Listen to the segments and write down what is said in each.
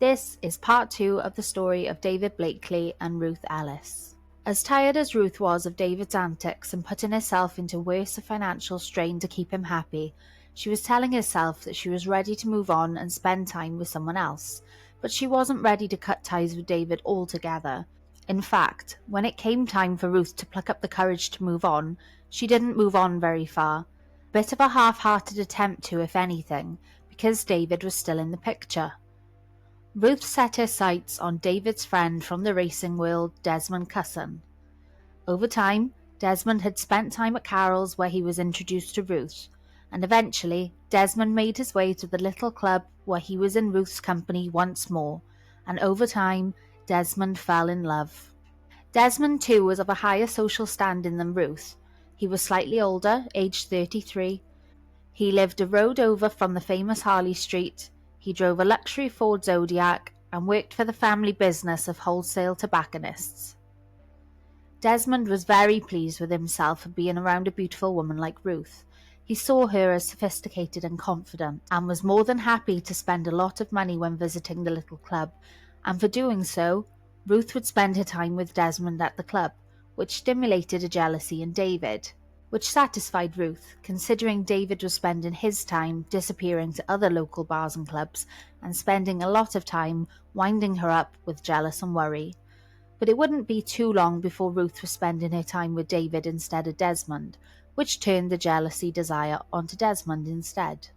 This is part 2 of the story of David Blakely and Ruth Ellis. As tired as Ruth was of David's antics and putting herself into worse financial strain to keep him happy, she was telling herself that she was ready to move on and spend time with someone else, but she wasn't ready to cut ties with David altogether. In fact, when it came time for Ruth to pluck up the courage to move on, she didn't move on very far. A bit of a half-hearted attempt to, if anything, because David was still in the picture. Ruth set her sights on David's friend from the racing world, Desmond Cusson. Over time, Desmond had spent time at Carol's where he was introduced to Ruth, and eventually Desmond made his way to the little club where he was in Ruth's company once more, and over time Desmond fell in love. Desmond too was of a higher social standing than Ruth. He was slightly older, aged 33. He lived a road over from the famous Harley Street. He drove a luxury Ford Zodiac and worked for the family business of wholesale tobacconists. Desmond was very pleased with himself for being around a beautiful woman like Ruth. He saw her as sophisticated and confident, and was more than happy to spend a lot of money when visiting the little club, and for doing so, Ruth would spend her time with Desmond at the club, which stimulated a jealousy in David, which satisfied Ruth, considering David was spending his time disappearing to other local bars and clubs and spending a lot of time winding her up with jealous and worry. But it wouldn't be too long before Ruth was spending her time with David instead of Desmond, which turned the jealousy desire onto Desmond instead.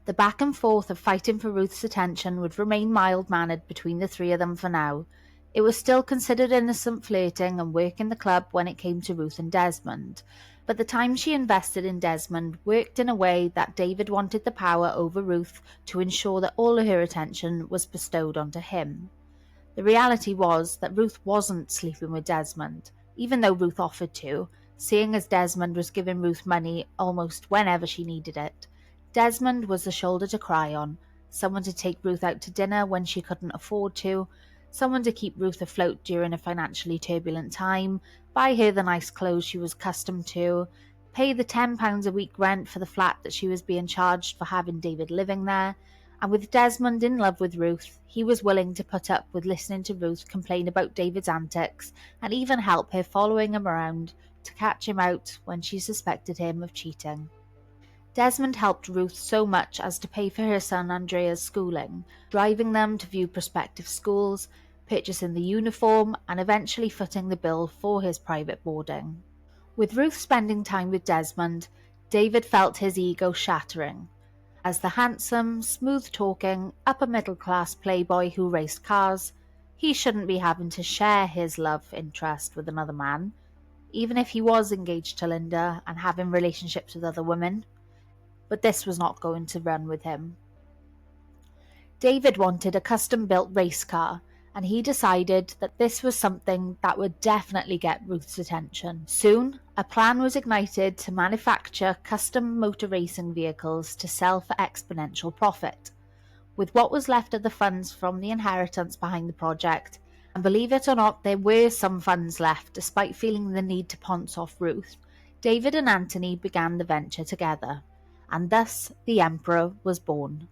The back and forth of fighting for Ruth's attention would remain mild-mannered between the three of them for now. It was still considered innocent flirting and work in the club when it came to Ruth and Desmond, but the time she invested in Desmond worked in a way that David wanted the power over Ruth to ensure that all of her attention was bestowed onto him. The reality was that Ruth wasn't sleeping with Desmond, even though Ruth offered to, seeing as Desmond was giving Ruth money almost whenever she needed it. Desmond was the shoulder to cry on, someone to take Ruth out to dinner when she couldn't afford to, someone to keep Ruth afloat during a financially turbulent time, buy her the nice clothes she was accustomed to, pay the £10 a week rent for the flat that she was being charged for having David living there, and with Desmond in love with Ruth, he was willing to put up with listening to Ruth complain about David's antics and even help her following him around to catch him out when she suspected him of cheating. Desmond helped Ruth so much as to pay for her son Andrea's schooling, driving them to view prospective schools, purchasing the uniform, and eventually footing the bill for his private boarding. With Ruth spending time with Desmond, David felt his ego shattering. As the handsome, smooth-talking, upper-middle-class playboy who raced cars, he shouldn't be having to share his love interest with another man, even if he was engaged to Linda and having relationships with other women. But this was not going to run with him. David wanted a custom-built race car, and he decided that this was something that would definitely get Ruth's attention. Soon, a plan was ignited to manufacture custom motor racing vehicles to sell for exponential profit. With what was left of the funds from the inheritance behind the project, and believe it or not, there were some funds left despite feeling the need to ponce off Ruth, David and Anthony began the venture together, and thus the Emperor was born.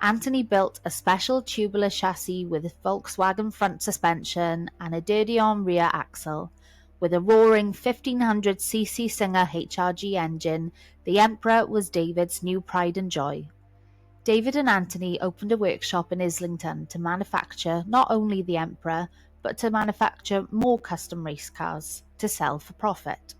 Anthony built a special tubular chassis with a Volkswagen front suspension and a Derdion rear axle. With a roaring 1500cc Singer HRG engine, the Emperor was David's new pride and joy. David and Anthony opened a workshop in Islington to manufacture not only the Emperor, but to manufacture more custom race cars to sell for profit.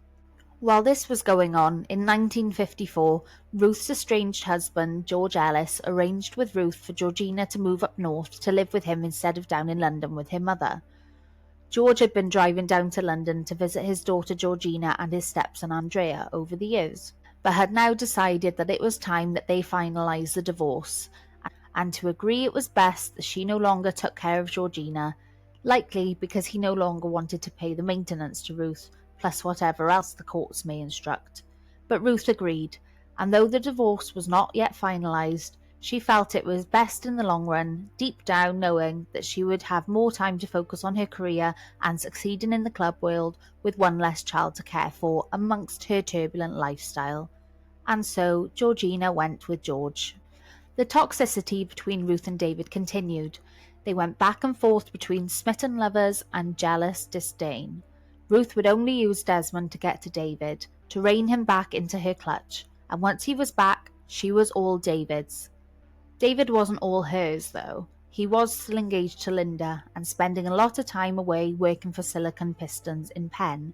While this was going on, in 1954, Ruth's estranged husband, George Ellis, arranged with Ruth for Georgina to move up north to live with him instead of down in London with her mother. George had been driving down to London to visit his daughter Georgina and his stepson Andrea over the years, but had now decided that it was time that they finalise the divorce, and to agree it was best that she no longer took care of Georgina, likely because he no longer wanted to pay the maintenance to Ruth, plus whatever else the courts may instruct. But Ruth agreed, and though the divorce was not yet finalised, she felt it was best in the long run, deep down knowing that she would have more time to focus on her career and succeeding in the club world with one less child to care for amongst her turbulent lifestyle. And so Georgina went with George. The toxicity between Ruth and David continued. They went back and forth between smitten lovers and jealous disdain. Ruth would only use Desmond to get to David, to rein him back into her clutch, and once he was back, she was all David's. David wasn't all hers, though. He was still engaged to Linda and spending a lot of time away working for Silicon Pistons in Penn.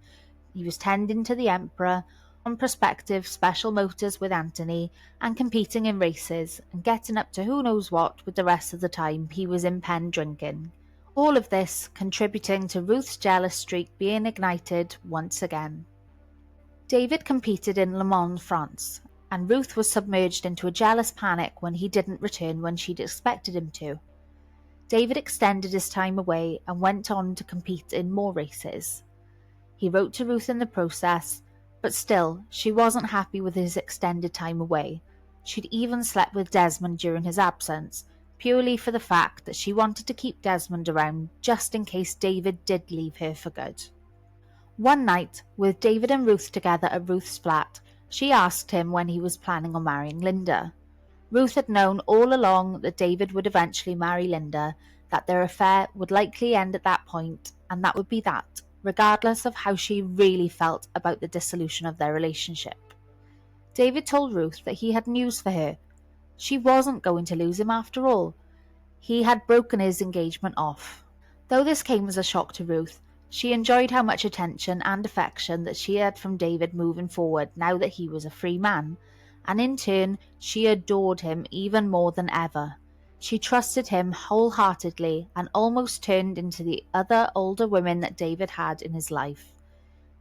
He was tending to the Emperor, on prospective special motors with Anthony, and competing in races, and getting up to who knows what with the rest of the time he was in Penn drinking. All of this contributing to Ruth's jealous streak being ignited once again. David competed in Le Mans, France, and Ruth was submerged into a jealous panic when he didn't return when she'd expected him to. David extended his time away and went on to compete in more races. He wrote to Ruth in the process, but still, she wasn't happy with his extended time away. She'd even slept with Desmond during his absence, purely for the fact that she wanted to keep Desmond around just in case David did leave her for good. One night, with David and Ruth together at Ruth's flat, she asked him when he was planning on marrying Linda. Ruth had known all along that David would eventually marry Linda, that their affair would likely end at that point, and that would be that, regardless of how she really felt about the dissolution of their relationship. David told Ruth that he had news for her. She wasn't going to lose him after all. He had broken his engagement off. Though this came as a shock to Ruth, she enjoyed how much attention and affection that she had from David moving forward now that he was a free man, and in turn she adored him even more than ever. She trusted him wholeheartedly and almost turned into the other older women that David had in his life.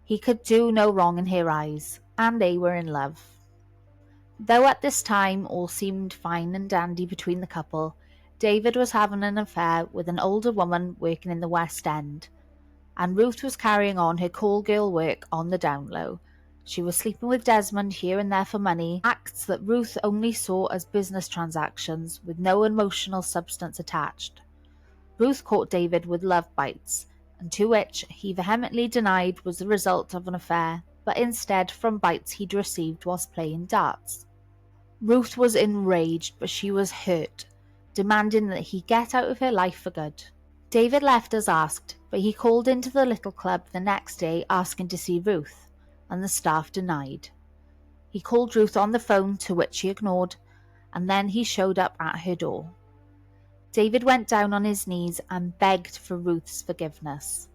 He could do no wrong in her eyes, and they were in love. Though at this time all seemed fine and dandy between the couple, David was having an affair with an older woman working in the West End, and Ruth was carrying on her call girl work on the down low. She was sleeping with Desmond here and there for money, acts that Ruth only saw as business transactions with no emotional substance attached. Ruth caught David with love bites, and to which he vehemently denied was the result of an affair, but instead from bites he'd received whilst playing darts. Ruth was enraged, but she was hurt, demanding that he get out of her life for good. David left as asked, but he called into the little club the next day asking to see Ruth, and the staff denied. He called Ruth on the phone, to which she ignored, and then he showed up at her door. David went down on his knees and begged for Ruth's forgiveness.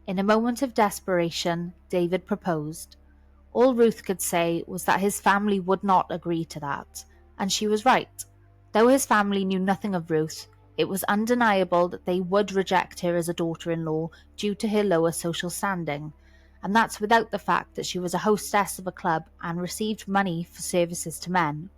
In a moment of desperation, David proposed. All Ruth could say was that his family would not agree to that, and she was right. Though his family knew nothing of Ruth, it was undeniable that they would reject her as a daughter-in-law due to her lower social standing, and that's without the fact that she was a hostess of a club and received money for services to men.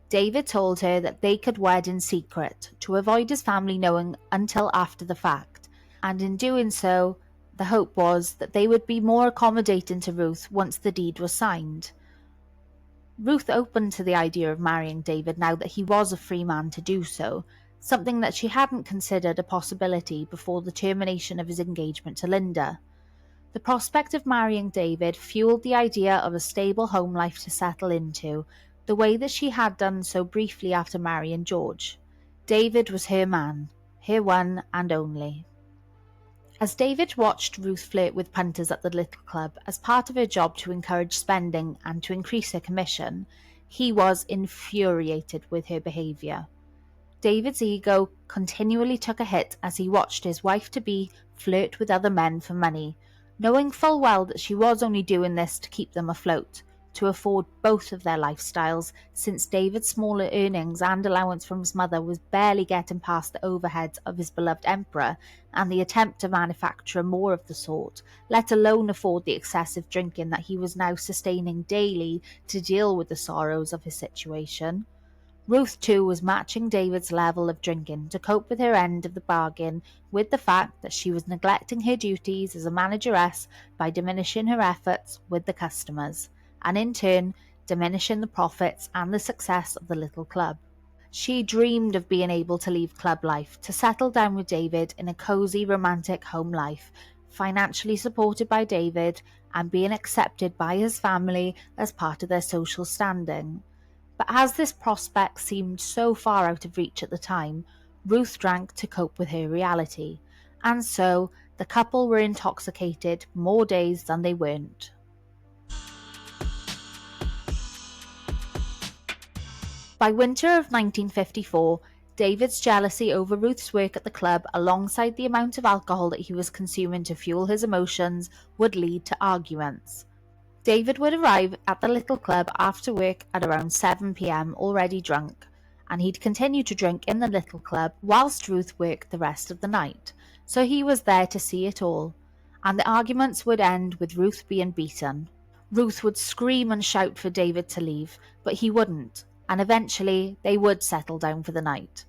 David told her that they could wed in secret to avoid his family knowing until after the fact, and in doing so, the hope was that they would be more accommodating to Ruth once the deed was signed. Ruth opened to the idea of marrying David now that he was a free man to do so, something that she hadn't considered a possibility before the termination of his engagement to Linda. The prospect of marrying David fueled the idea of a stable home life to settle into, the way that she had done so briefly after marrying George. David was her man, her one and only. As David watched Ruth flirt with punters at the little club as part of her job to encourage spending and to increase her commission, he was infuriated with her behaviour. David's ego continually took a hit as he watched his wife-to-be flirt with other men for money, knowing full well that she was only doing this to keep them afloat, to afford both of their lifestyles, since David's smaller earnings and allowance from his mother was barely getting past the overheads of his beloved emperor and the attempt to manufacture more of the sort, let alone afford the excessive drinking that he was now sustaining daily to deal with the sorrows of his situation. Ruth, too, was matching David's level of drinking to cope with her end of the bargain with the fact that she was neglecting her duties as a manageress by diminishing her efforts with the customers, and in turn diminishing the profits and the success of the little club. She dreamed of being able to leave club life to settle down with David in a cosy, romantic home life, financially supported by David and being accepted by his family as part of their social standing. But as this prospect seemed so far out of reach at the time, Ruth drank to cope with her reality, and so the couple were intoxicated more days than they weren't. By winter of 1954, David's jealousy over Ruth's work at the club, alongside the amount of alcohol that he was consuming to fuel his emotions, would lead to arguments. David would arrive at the little club after work at around 7 p.m. already drunk, and he'd continue to drink in the little club whilst Ruth worked the rest of the night, so he was there to see it all, and the arguments would end with Ruth being beaten. Ruth would scream and shout for David to leave, but he wouldn't, and eventually they would settle down for the night.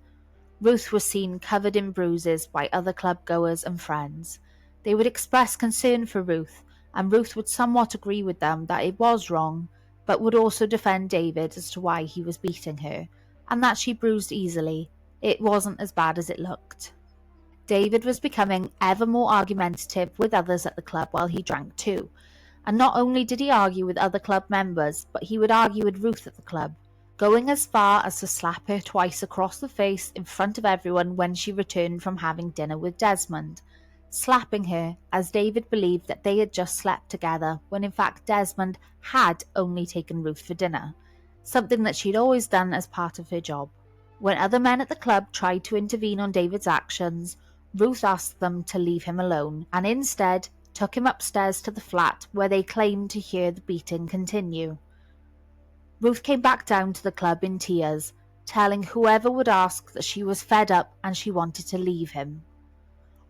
Ruth was seen covered in bruises by other club goers and friends. They would express concern for Ruth, and Ruth would somewhat agree with them that it was wrong, but would also defend David as to why he was beating her, and that she bruised easily. It wasn't as bad as it looked. David was becoming ever more argumentative with others at the club while he drank too, and not only did he argue with other club members, but he would argue with Ruth at the club, going as far as to slap her twice across the face in front of everyone when she returned from having dinner with Desmond, slapping her as David believed that they had just slept together when in fact Desmond had only taken Ruth for dinner, something that she'd always done as part of her job. When other men at the club tried to intervene on David's actions, Ruth asked them to leave him alone, and instead took him upstairs to the flat where they claimed to hear the beating continue. Ruth came back down to the club in tears, telling whoever would ask that she was fed up and she wanted to leave him.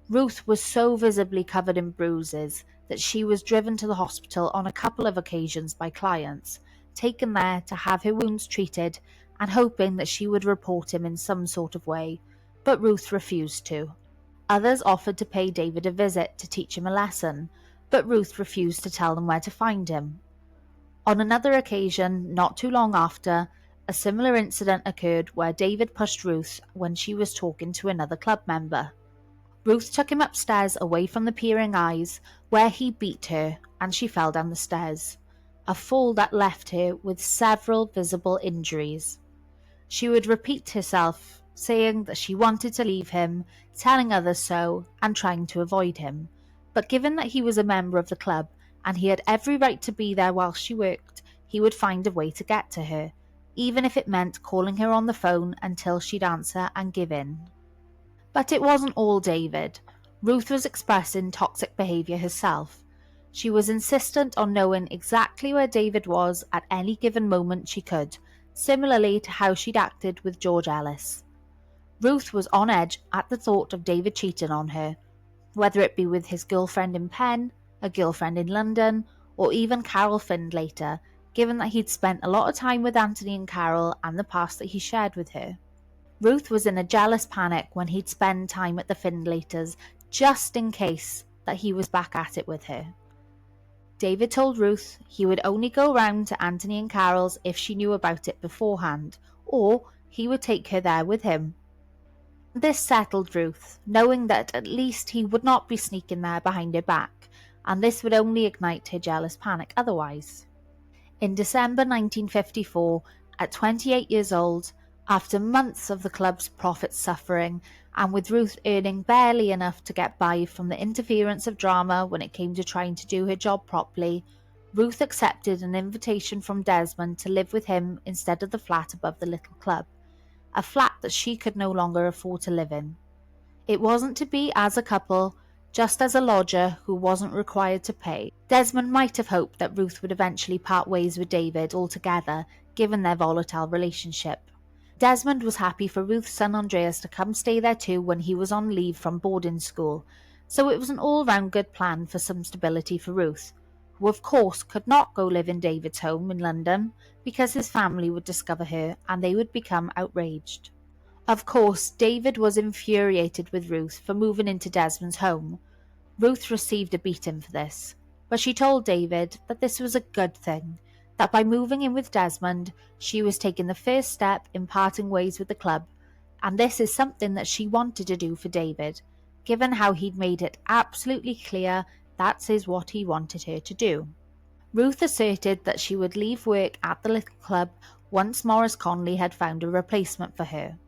Ruth was so visibly covered in bruises that she was driven to the hospital on a couple of occasions by clients, taken there to have her wounds treated and hoping that she would report him in some sort of way, but Ruth refused to. Others offered to pay David a visit to teach him a lesson, but Ruth refused to tell them where to find him. On another occasion, not too long after, a similar incident occurred where David pushed Ruth when she was talking to another club member. Ruth took him upstairs away from the peering eyes, where he beat her, and she fell down the stairs, a fall that left her with several visible injuries. She would repeat herself, saying that she wanted to leave him, telling others so, and trying to avoid him. But given that he was a member of the club, and he had every right to be there while she worked, he would find a way to get to her, even if it meant calling her on the phone until she'd answer and give in. But it wasn't all David. Ruth was expressing toxic behaviour herself. She was insistent on knowing exactly where David was at any given moment she could, similarly to how she'd acted with George Ellis. Ruth was on edge at the thought of David cheating on her, whether it be with his girlfriend in Penn, a girlfriend in London, or even Carol Findlater, given that he'd spent a lot of time with Anthony and Carol and the past that he shared with her. Ruth was in a jealous panic when he'd spend time at the Findlaters, just in case that he was back at it with her. David told Ruth he would only go round to Anthony and Carol's if she knew about it beforehand, or he would take her there with him. This settled Ruth, knowing that at least he would not be sneaking there behind her back, and this would only ignite her jealous panic otherwise. In December 1954, at 28 years old, after months of the club's profits suffering, and with Ruth earning barely enough to get by from the interference of drama when it came to trying to do her job properly, Ruth accepted an invitation from Desmond to live with him instead of the flat above the little club, a flat that she could no longer afford to live in. It wasn't to be as a couple, just as a lodger who wasn't required to pay. Desmond might have hoped that Ruth would eventually part ways with David altogether, given their volatile relationship. Desmond was happy for Ruth's son Andreas to come stay there too when he was on leave from boarding school, so it was an all-round good plan for some stability for Ruth, who of course could not go live in David's home in London because his family would discover her and they would become outraged. Of course, David was infuriated with Ruth for moving into Desmond's home. Ruth received a beating for this, but she told David that this was a good thing, that by moving in with Desmond, she was taking the first step in parting ways with the club, and this is something that she wanted to do for David, given how he'd made it absolutely clear that is what he wanted her to do. Ruth asserted that she would leave work at the little club once Morris Conley had found a replacement for her.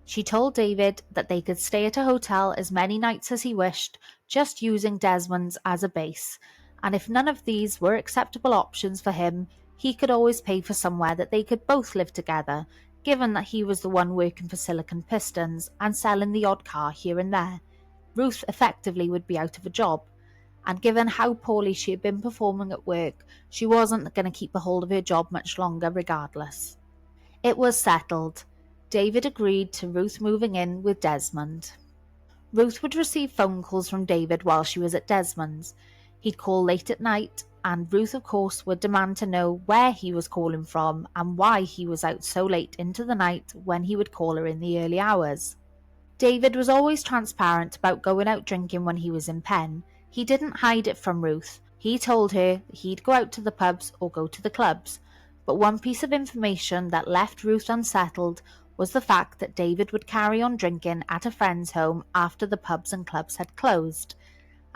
She told David that they could stay at a hotel as many nights as he wished, just using Desmond's as a base, and if none of these were acceptable options for him, he could always pay for somewhere that they could both live together, given that he was the one working for Silicon Pistons and selling the odd car here and there. Ruth effectively would be out of a job, and given how poorly she had been performing at work, she wasn't going to keep a hold of her job much longer regardless. It was settled. David agreed to Ruth moving in with Desmond. Ruth would receive phone calls from David while she was at Desmond's. He'd call late at night, and Ruth, of course, would demand to know where he was calling from and why he was out so late into the night when he would call her in the early hours. David was always transparent about going out drinking when he was in Penn. He didn't hide it from Ruth. He told her he'd go out to the pubs or go to the clubs. But one piece of information that left Ruth unsettled was the fact that David would carry on drinking at a friend's home after the pubs and clubs had closed.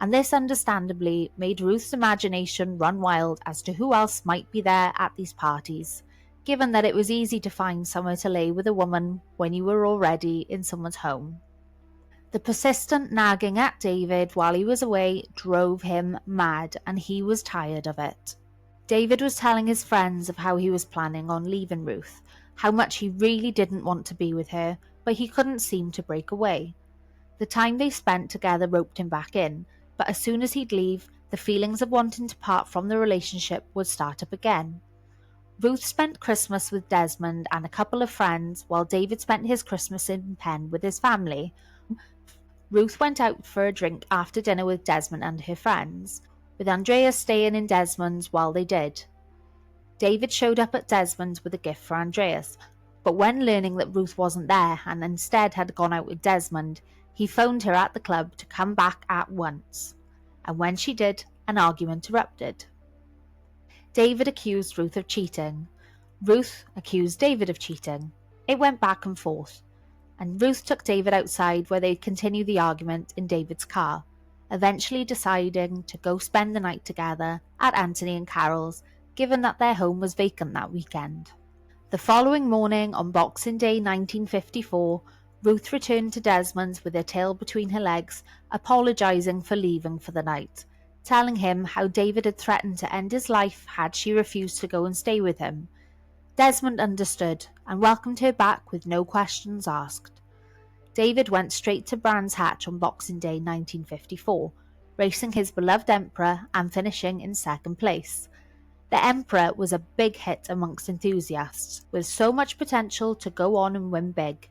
And this understandably made Ruth's imagination run wild as to who else might be there at these parties, given that it was easy to find somewhere to lay with a woman when you were already in someone's home. The persistent nagging at David while he was away drove him mad, and he was tired of it. David was telling his friends of how he was planning on leaving Ruth, how much he really didn't want to be with her, but he couldn't seem to break away. The time they spent together roped him back in, but as soon as he'd leave, the feelings of wanting to part from the relationship would start up again. Ruth spent Christmas with Desmond and a couple of friends, while David spent his Christmas in Penn with his family. Ruth went out for a drink after dinner with Desmond and her friends, with Andrea staying in Desmond's while they did. David showed up at Desmond's with a gift for Andreas, but when learning that Ruth wasn't there and instead had gone out with Desmond, he phoned her at the club to come back at once. And when she did, an argument erupted. David accused Ruth of cheating. Ruth accused David of cheating. It went back and forth, and Ruth took David outside where they'd continue the argument in David's car, eventually deciding to go spend the night together at Anthony and Carol's, given that their home was vacant that weekend. The following morning, on Boxing Day 1954, Ruth returned to Desmond's with her tail between her legs, apologising for leaving for the night, telling him how David had threatened to end his life had she refused to go and stay with him. Desmond understood and welcomed her back with no questions asked. David went straight to Brands Hatch on Boxing Day 1954, racing his beloved Emperor and finishing in second place. The Emperor was a big hit amongst enthusiasts, with so much potential to go on and win big.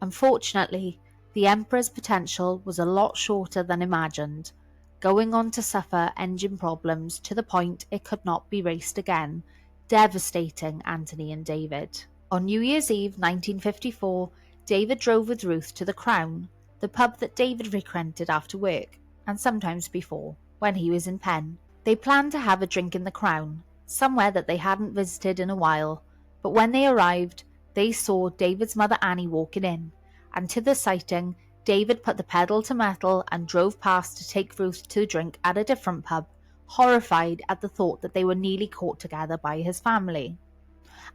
Unfortunately, the Emperor's potential was a lot shorter than imagined, going on to suffer engine problems to the point it could not be raced again, devastating Anthony and David. On New Year's Eve 1954, David drove with Ruth to the Crown, the pub that David frequented after work, and sometimes before, when he was in Penn. They planned to have a drink in the Crown, somewhere that they hadn't visited in a while, but when they arrived, they saw David's mother Annie walking in, and to the sighting, David put the pedal to metal and drove past to take Ruth to drink at a different pub, horrified at the thought that they were nearly caught together by his family.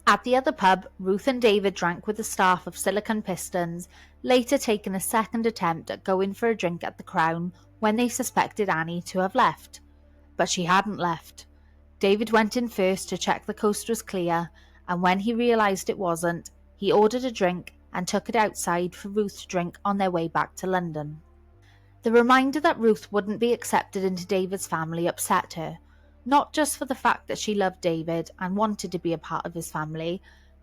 At the other pub, Ruth and David drank with the staff of Silicon Pistons, later taking a second attempt at going for a drink at the Crown when they suspected Annie to have left. But she hadn't left. David went in first to check the coast was clear, and when he realised it wasn't, he ordered a drink and took it outside for Ruth to drink on their way back to London. The reminder that Ruth wouldn't be accepted into David's family upset her, not just for the fact that she loved David and wanted to be a part of his family,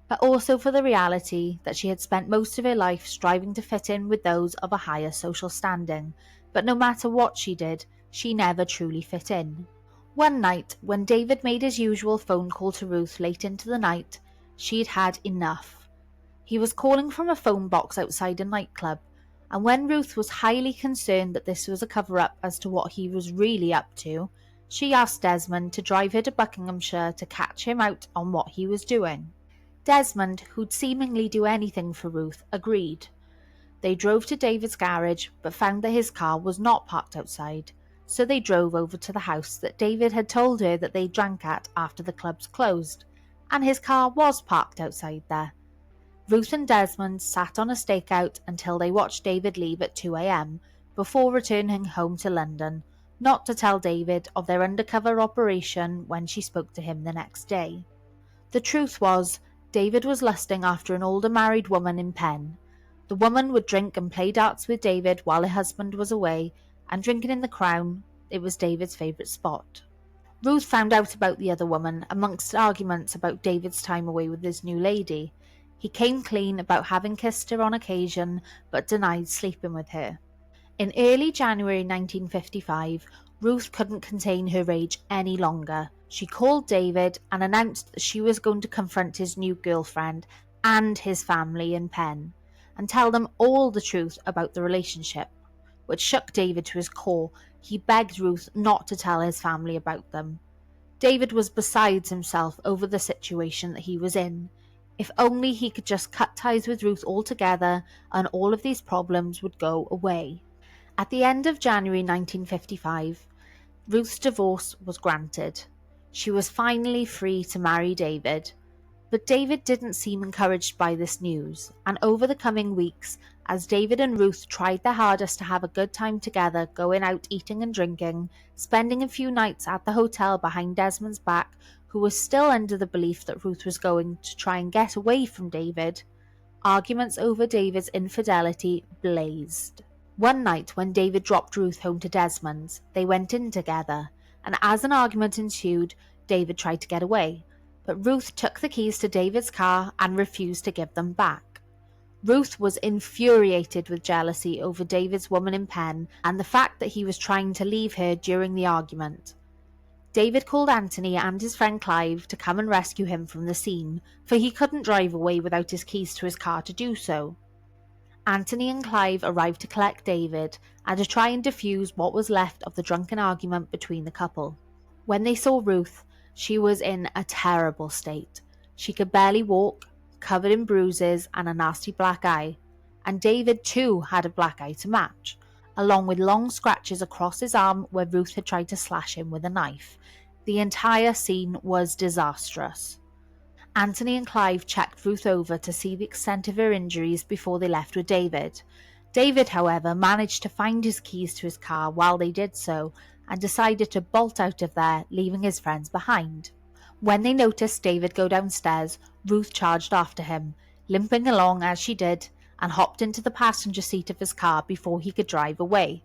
but also for the reality that she had spent most of her life striving to fit in with those of a higher social standing, but no matter what she did, she never truly fit in. One night, when David made his usual phone call to Ruth late into the night, she'd had enough. He was calling from a phone box outside a nightclub, and when Ruth was highly concerned that this was a cover-up as to what he was really up to, she asked Desmond to drive her to Buckinghamshire to catch him out on what he was doing. Desmond, who'd seemingly do anything for Ruth, agreed. They drove to David's garage, but found that his car was not parked outside, so they drove over to the house that David had told her that they drank at after the clubs closed, and his car was parked outside there. Ruth and Desmond sat on a stakeout until they watched David leave at 2 a.m. before returning home to London, not to tell David of their undercover operation when she spoke to him the next day. The truth was, David was lusting after an older married woman in Penn. The woman would drink and play darts with David while her husband was away, and drinking in the Crown, it was David's favourite spot. Ruth found out about the other woman amongst arguments about David's time away with his new lady. He came clean about having kissed her on occasion, but denied sleeping with her. In early January 1955, Ruth couldn't contain her rage any longer. She called David and announced that she was going to confront his new girlfriend and his family in Penn, and tell them all the truth about the relationship, which shook David to his core. He begged Ruth not to tell his family about them. David was beside himself over the situation that he was in. If only he could just cut ties with Ruth altogether, and all of these problems would go away. At the end of January 1955, Ruth's divorce was granted. She was finally free to marry David. But David didn't seem encouraged by this news, and over the coming weeks, as David and Ruth tried their hardest to have a good time together, going out eating and drinking, spending a few nights at the hotel behind Desmond's back, who was still under the belief that Ruth was going to try and get away from David, arguments over David's infidelity blazed. One night when David dropped Ruth home to Desmond's, they went in together, and as an argument ensued, David tried to get away. But Ruth took the keys to David's car and refused to give them back. Ruth was infuriated with jealousy over David's woman in Penn and the fact that he was trying to leave her during the argument. David called Anthony and his friend Clive to come and rescue him from the scene, for he couldn't drive away without his keys to his car to do so. Anthony and Clive arrived to collect David and to try and defuse what was left of the drunken argument between the couple. When they saw Ruth, she was in a terrible state. She could barely walk, covered in bruises and a nasty black eye, and David too had a black eye to match, along with long scratches across his arm where Ruth had tried to slash him with a knife. The entire scene was disastrous. Anthony and Clive checked Ruth over to see the extent of her injuries before they left with David. David, however, managed to find his keys to his car while they did so, and decided to bolt out of there, leaving his friends behind. When they noticed David go downstairs, Ruth charged after him, limping along as she did, and hopped into the passenger seat of his car before he could drive away.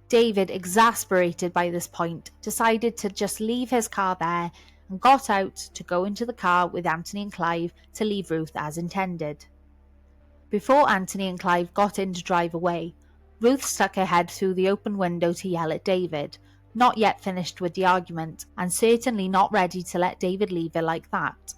David, exasperated by this point, decided to just leave his car there and got out to go into the car with Anthony and Clive to leave Ruth as intended. Before Anthony and Clive got in to drive away, Ruth stuck her head through the open window to yell at David, not yet finished with the argument, and certainly not ready to let David leave her like that.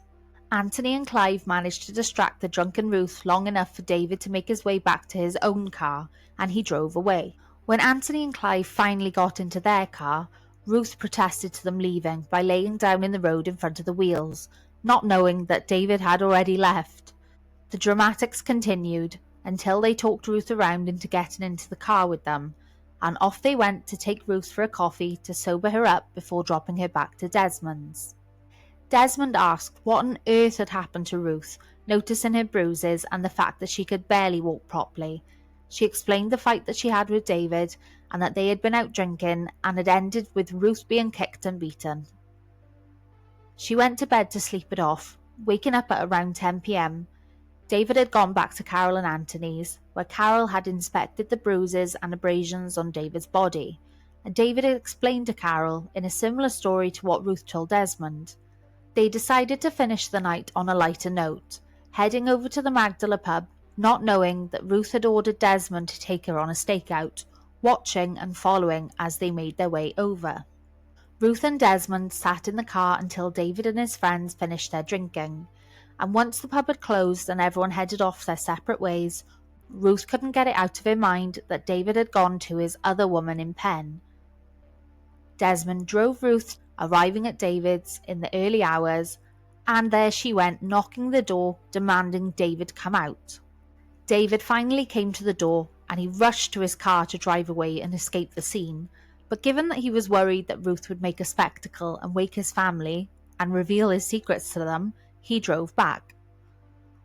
Anthony and Clive managed to distract the drunken Ruth long enough for David to make his way back to his own car, and he drove away. When Anthony and Clive finally got into their car, Ruth protested to them leaving by laying down in the road in front of the wheels, not knowing that David had already left. The dramatics continued until they talked Ruth around into getting into the car with them, and off they went to take Ruth for a coffee to sober her up before dropping her back to Desmond's. Desmond asked what on earth had happened to Ruth, noticing her bruises and the fact that she could barely walk properly. She explained the fight that she had with David, and that they had been out drinking and had ended with Ruth being kicked and beaten. She went to bed to sleep it off, waking up at around 10 p.m. David had gone back to Carol and Anthony's, where Carol had inspected the bruises and abrasions on David's body, and David had explained to Carol in a similar story to what Ruth told Desmond. They decided to finish the night on a lighter note, heading over to the Magdala pub, not knowing that Ruth had ordered Desmond to take her on a stakeout, watching and following as they made their way over. Ruth and Desmond sat in the car until David and his friends finished their drinking, and once the pub had closed and everyone headed off their separate ways, Ruth couldn't get it out of her mind that David had gone to his other woman in Penn. Desmond drove Ruth, arriving at David's in the early hours, and there she went, knocking the door, demanding David come out. David finally came to the door, and he rushed to his car to drive away and escape the scene, but given that he was worried that Ruth would make a spectacle and wake his family and reveal his secrets to them, he drove back.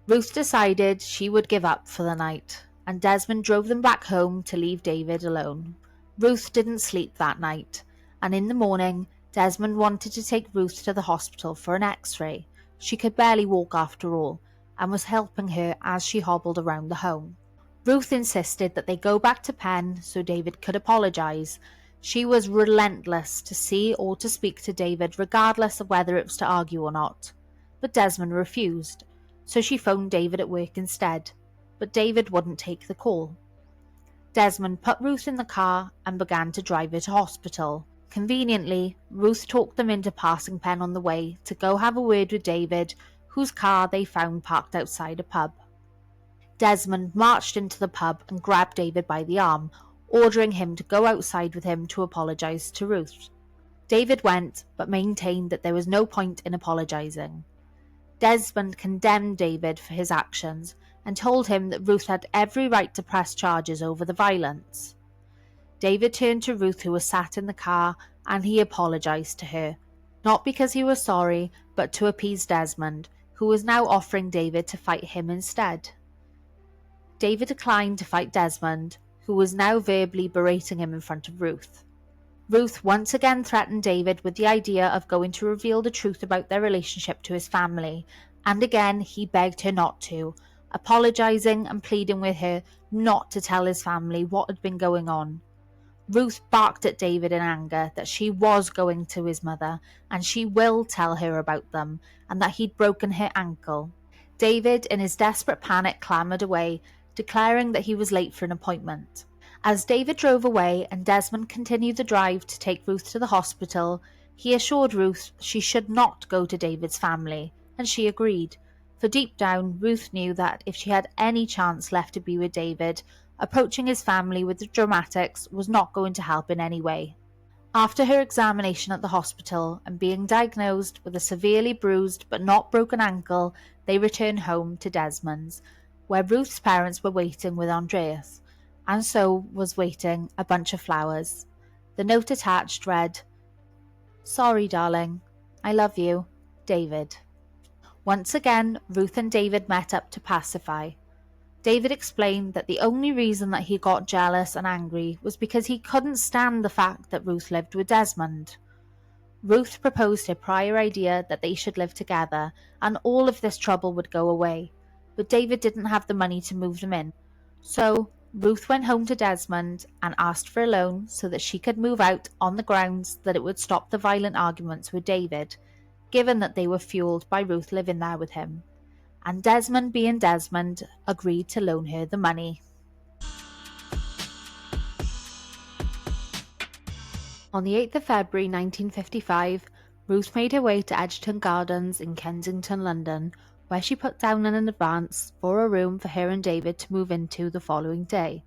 Ruth decided she would give up for the night, and Desmond drove them back home to leave David alone. Ruth didn't sleep that night, and in the morning, Desmond wanted to take Ruth to the hospital for an x-ray. She could barely walk after all, and was helping her as she hobbled around the home. Ruth insisted that they go back to Penn so David could apologize. She was relentless to see or to speak to David regardless of whether it was to argue or not. But Desmond refused, so she phoned David at work instead. But David wouldn't take the call. Desmond put Ruth in the car and began to drive her to hospital. Conveniently, Ruth talked them into passing Penn on the way to go have a word with David, whose car they found parked outside a pub. Desmond marched into the pub and grabbed David by the arm, ordering him to go outside with him to apologize to Ruth. David went, but maintained that there was no point in apologizing. Desmond condemned David for his actions and told him that Ruth had every right to press charges over the violence. David turned to Ruth, who was sat in the car, and he apologized to her, not because he was sorry, but to appease Desmond, who was now offering David to fight him instead. David declined to fight Desmond, who was now verbally berating him in front of Ruth. Ruth once again threatened David with the idea of going to reveal the truth about their relationship to his family, and again he begged her not to, apologizing and pleading with her not to tell his family what had been going on. Ruth barked at David in anger that she was going to his mother, and she will tell her about them, and that he'd broken her ankle. David, in his desperate panic, clambered away, declaring that he was late for an appointment. As David drove away and Desmond continued the drive to take Ruth to the hospital, he assured Ruth she should not go to David's family, and she agreed, for deep down Ruth knew that if she had any chance left to be with David, approaching his family with the dramatics was not going to help in any way. After her examination at the hospital and being diagnosed with a severely bruised but not broken ankle, they returned home to Desmond's, where Ruth's parents were waiting with Andreas, and so was waiting a bunch of flowers. The note attached read, "Sorry, darling. I love you. David." Once again, Ruth and David met up to pacify. David explained that the only reason that he got jealous and angry was because he couldn't stand the fact that Ruth lived with Desmond. Ruth proposed her prior idea that they should live together, and all of this trouble would go away, but David didn't have the money to move them in. So Ruth went home to Desmond and asked for a loan so that she could move out on the grounds that it would stop the violent arguments with David, given that they were fueled by Ruth living there with him. And Desmond, being Desmond, agreed to loan her the money. On the 8th of February 1955, Ruth made her way to Edgerton Gardens in Kensington, London, where she put down an advance for a room for her and David to move into the following day.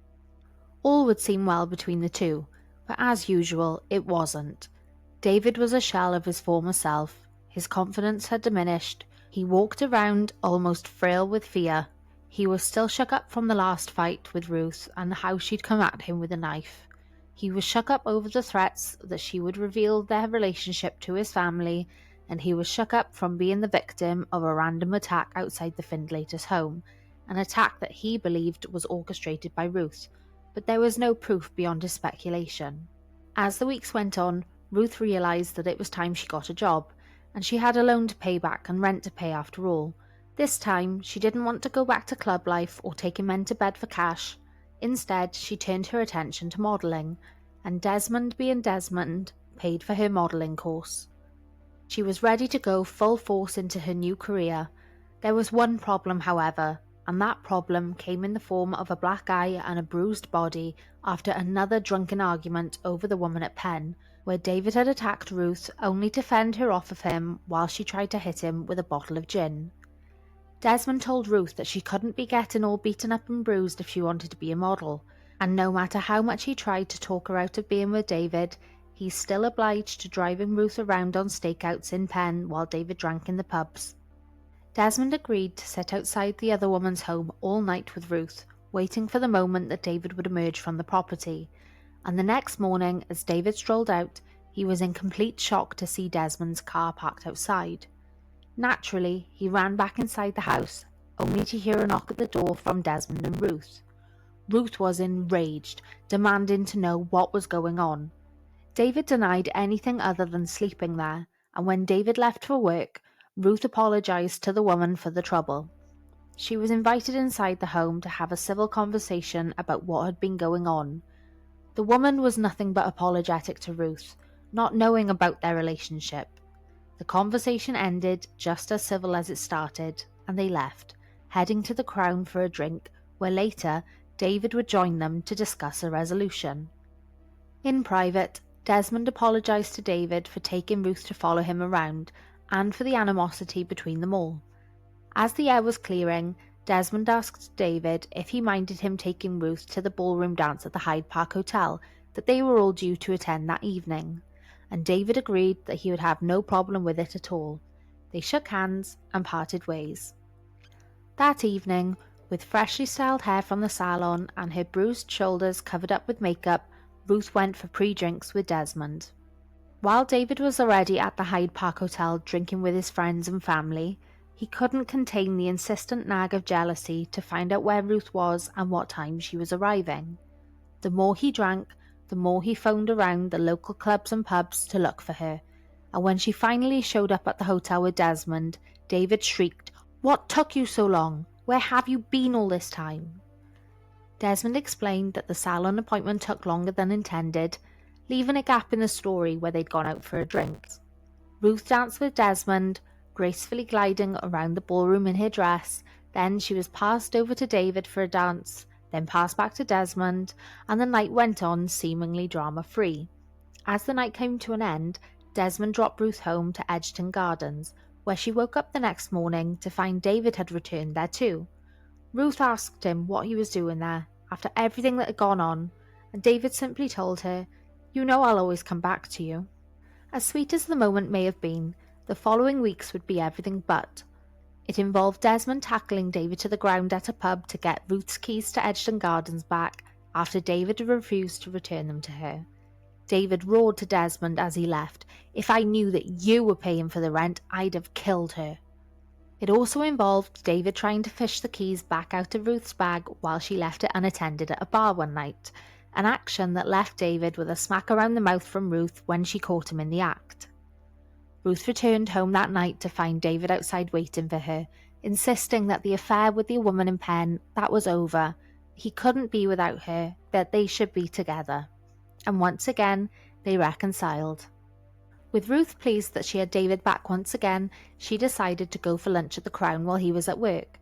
All would seem well between the two, but as usual, it wasn't. David was a shell of his former self. His confidence had diminished. He walked around almost frail with fear. He was still shook up from the last fight with Ruth and how she'd come at him with a knife. He was shook up over the threats that she would reveal their relationship to his family, and he was shook up from being the victim of a random attack outside the Findlaters' home, an attack that he believed was orchestrated by Ruth, but there was no proof beyond his speculation. As the weeks went on, Ruth realised that it was time she got a job, and she had a loan to pay back and rent to pay after all. This time, she didn't want to go back to club life or taking men to bed for cash. Instead, she turned her attention to modelling, and Desmond, being Desmond, paid for her modelling course. She was ready to go full force into her new career. There was one problem, however, and that problem came in the form of a black eye and a bruised body after another drunken argument over the woman at Penn, where David had attacked Ruth only to fend her off of him while she tried to hit him with a bottle of gin. Desmond told Ruth that she couldn't be getting all beaten up and bruised if she wanted to be a model, and no matter how much he tried to talk her out of being with David, he's still obliged to driving Ruth around on stakeouts in Penn while David drank in the pubs. Desmond agreed to sit outside the other woman's home all night with Ruth, waiting for the moment that David would emerge from the property, and the next morning, as David strolled out, he was in complete shock to see Desmond's car parked outside. Naturally, he ran back inside the house, only to hear a knock at the door from Desmond and Ruth. Ruth was enraged, demanding to know what was going on. David denied anything other than sleeping there, and when David left for work, Ruth apologized to the woman for the trouble. She was invited inside the home to have a civil conversation about what had been going on. The woman was nothing but apologetic to Ruth, not knowing about their relationship. The conversation ended just as civil as it started, and they left, heading to the Crown for a drink, where later David would join them to discuss a resolution. In private, Desmond apologized to David for taking Ruth to follow him around, and for the animosity between them all. As the air was clearing, Desmond asked David if he minded him taking Ruth to the ballroom dance at the Hyde Park Hotel that they were all due to attend that evening, and David agreed that he would have no problem with it at all. They shook hands and parted ways. That evening, with freshly styled hair from the salon and her bruised shoulders covered up with makeup, Ruth went for pre-drinks with Desmond. While David was already at the Hyde Park Hotel drinking with his friends and family, he couldn't contain the insistent nag of jealousy to find out where Ruth was and what time she was arriving. The more he drank, the more he phoned around the local clubs and pubs to look for her, and when she finally showed up at the hotel with Desmond, David shrieked, "What took you so long? Where have you been all this time?" Desmond explained that the salon appointment took longer than intended, leaving a gap in the story where they'd gone out for a drink. Ruth danced with Desmond, gracefully gliding around the ballroom in her dress. Then she was passed over to David for a dance, then passed back to Desmond, and the night went on seemingly drama-free. As the night came to an end, Desmond dropped Ruth home to Edgerton Gardens, where she woke up the next morning to find David had returned there too. Ruth asked him what he was doing there, after everything that had gone on, and David simply told her, "You know I'll always come back to you." As sweet as the moment may have been, the following weeks would be everything but. It involved Desmond tackling David to the ground at a pub to get Ruth's keys to Edgerton Gardens back after David had refused to return them to her. David roared to Desmond as he left, "If I knew that you were paying for the rent, I'd have killed her." It also involved David trying to fish the keys back out of Ruth's bag while she left it unattended at a bar one night, an action that left David with a smack around the mouth from Ruth when she caught him in the act. Ruth returned home that night to find David outside waiting for her, insisting that the affair with the woman in pen, that was over. He couldn't be without her, that they should be together. And once again, they reconciled. With Ruth pleased that she had David back once again, she decided to go for lunch at the Crown while he was at work.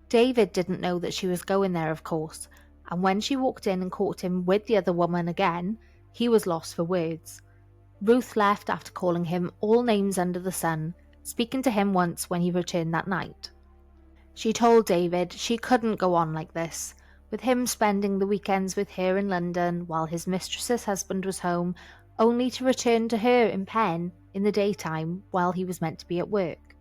David didn't know that she was going there, of course, and when she walked in and caught him with the other woman again, he was lost for words. Ruth left after calling him all names under the sun, speaking to him once when he returned that night. She told David she couldn't go on like this, with him spending the weekends with her in London while his mistress's husband was home, only to return to her in Penn in the daytime while he was meant to be at work.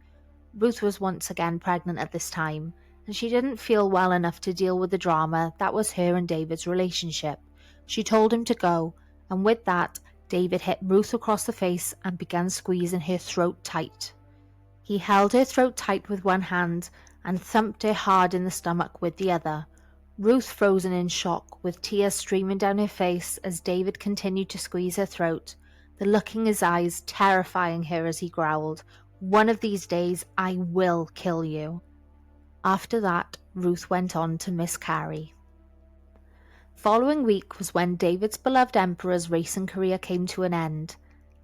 Ruth was once again pregnant at this time, and she didn't feel well enough to deal with the drama that was her and David's relationship. She told him to go, and with that, David hit Ruth across the face and began squeezing her throat tight. He held her throat tight with one hand and thumped her hard in the stomach with the other. Ruth frozen in shock, with tears streaming down her face as David continued to squeeze her throat, the look in his eyes terrifying her as he growled, "One of these days I will kill you." After that, Ruth went on to miscarry. Following week was when David's beloved emperor's racing career came to an end.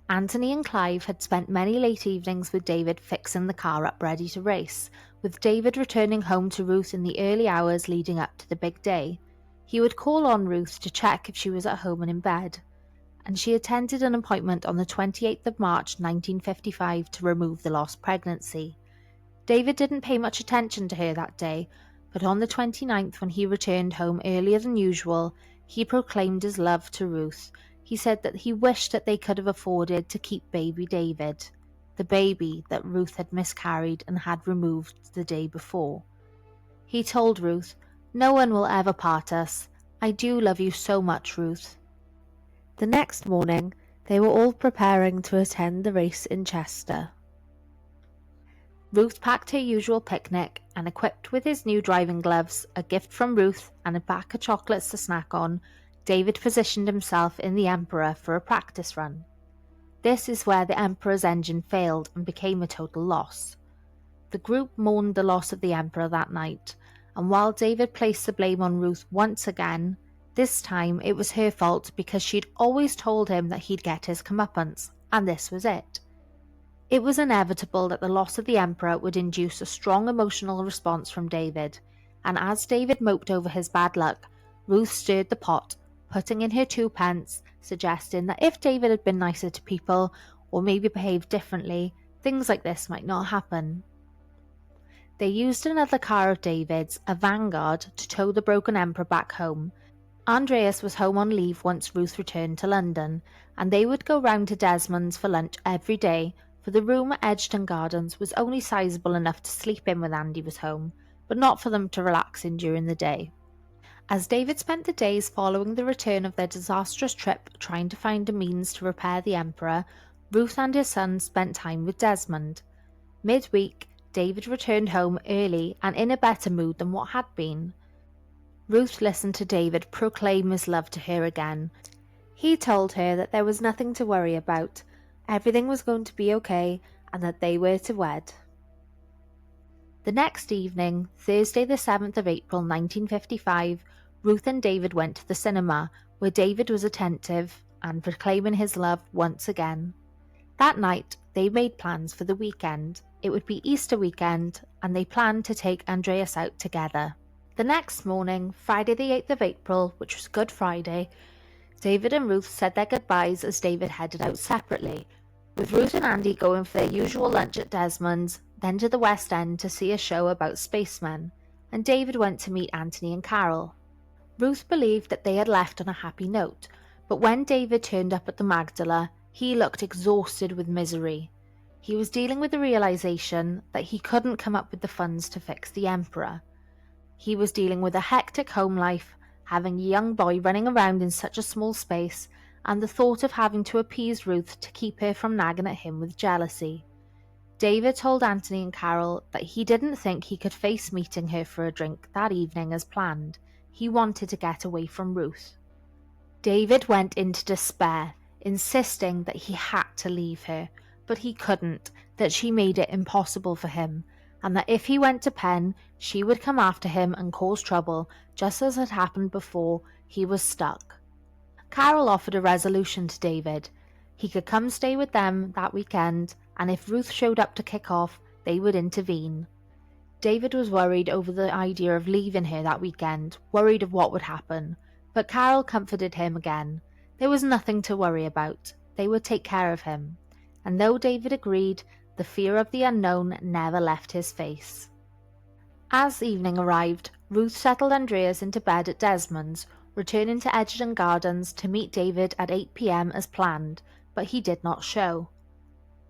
Anthony and Clive had spent many late evenings with David fixing the car up ready to race, with David returning home to Ruth in the early hours leading up to the big day. He would call on Ruth to check if she was at home and in bed, and she attended an appointment on the 28th of March 1955 to remove the lost pregnancy. David didn't pay much attention to her that day, but on the 29th, when he returned home earlier than usual, he proclaimed his love to Ruth. He said that he wished that they could have afforded to keep baby David, the baby that Ruth had miscarried and had removed the day before. He told Ruth, "No one will ever part us. I do love you so much, Ruth." The next morning, they were all preparing to attend the race in Chester. Ruth packed her usual picnic, and equipped with his new driving gloves, a gift from Ruth, and a pack of chocolates to snack on, David positioned himself in the Emperor for a practice run. This is where the Emperor's engine failed and became a total loss. The group mourned the loss of the Emperor that night, and while David placed the blame on Ruth once again, this time it was her fault because she'd always told him that he'd get his comeuppance, and this was it. It was inevitable that the loss of the Emperor would induce a strong emotional response from David, and as David moped over his bad luck, Ruth stirred the pot, putting in her 2p, suggesting that if David had been nicer to people, or maybe behaved differently, things like this might not happen. They used another car of David's, a Vanguard, to tow the broken Emperor back home. Andreas was home on leave once Ruth returned to London, and they would go round to Desmond's for lunch every day, for the room at Edgerton Gardens was only sizable enough to sleep in when Andy was home, but not for them to relax in during the day. As David spent the days following the return of their disastrous trip trying to find a means to repair the Emperor, Ruth and her son spent time with Desmond. Midweek, David returned home early and in a better mood than what had been. Ruth listened to David proclaim his love to her again. He told her that there was nothing to worry about, everything was going to be okay, and that they were to wed. The next evening, Thursday the 7th of April 1955, Ruth and David went to the cinema, where David was attentive and proclaiming his love once again. That night, they made plans for the weekend. It would be Easter weekend, and they planned to take Andreas out together. The next morning, Friday the 8th of April, which was Good Friday, David and Ruth said their goodbyes as David headed out separately, with Ruth and Andy going for their usual lunch at Desmond's, then to the West End to see a show about spacemen, and David went to meet Anthony and Carol. Ruth believed that they had left on a happy note, but when David turned up at the Magdala, he looked exhausted with misery. He was dealing with the realization that he couldn't come up with the funds to fix the Emperor. He was dealing with a hectic home life, having a young boy running around in such a small space, and the thought of having to appease Ruth to keep her from nagging at him with jealousy. David told Anthony and Carol that he didn't think he could face meeting her for a drink that evening as planned. He wanted to get away from Ruth. David went into despair, insisting that he had to leave her, but he couldn't, that she made it impossible for him, and that if he went to Penn, she would come after him and cause trouble, just as had happened before. He was stuck. Carol offered a resolution to David. He could come stay with them that weekend, and if Ruth showed up to kick off, they would intervene. David was worried over the idea of leaving her that weekend, worried of what would happen, but Carol comforted him again. There was nothing to worry about. They would take care of him. And though David agreed, the fear of the unknown never left his face. As evening arrived, Ruth settled Andreas into bed at Desmond's, returning to Edgerton Gardens to meet David at 8 p.m. as planned, but he did not show.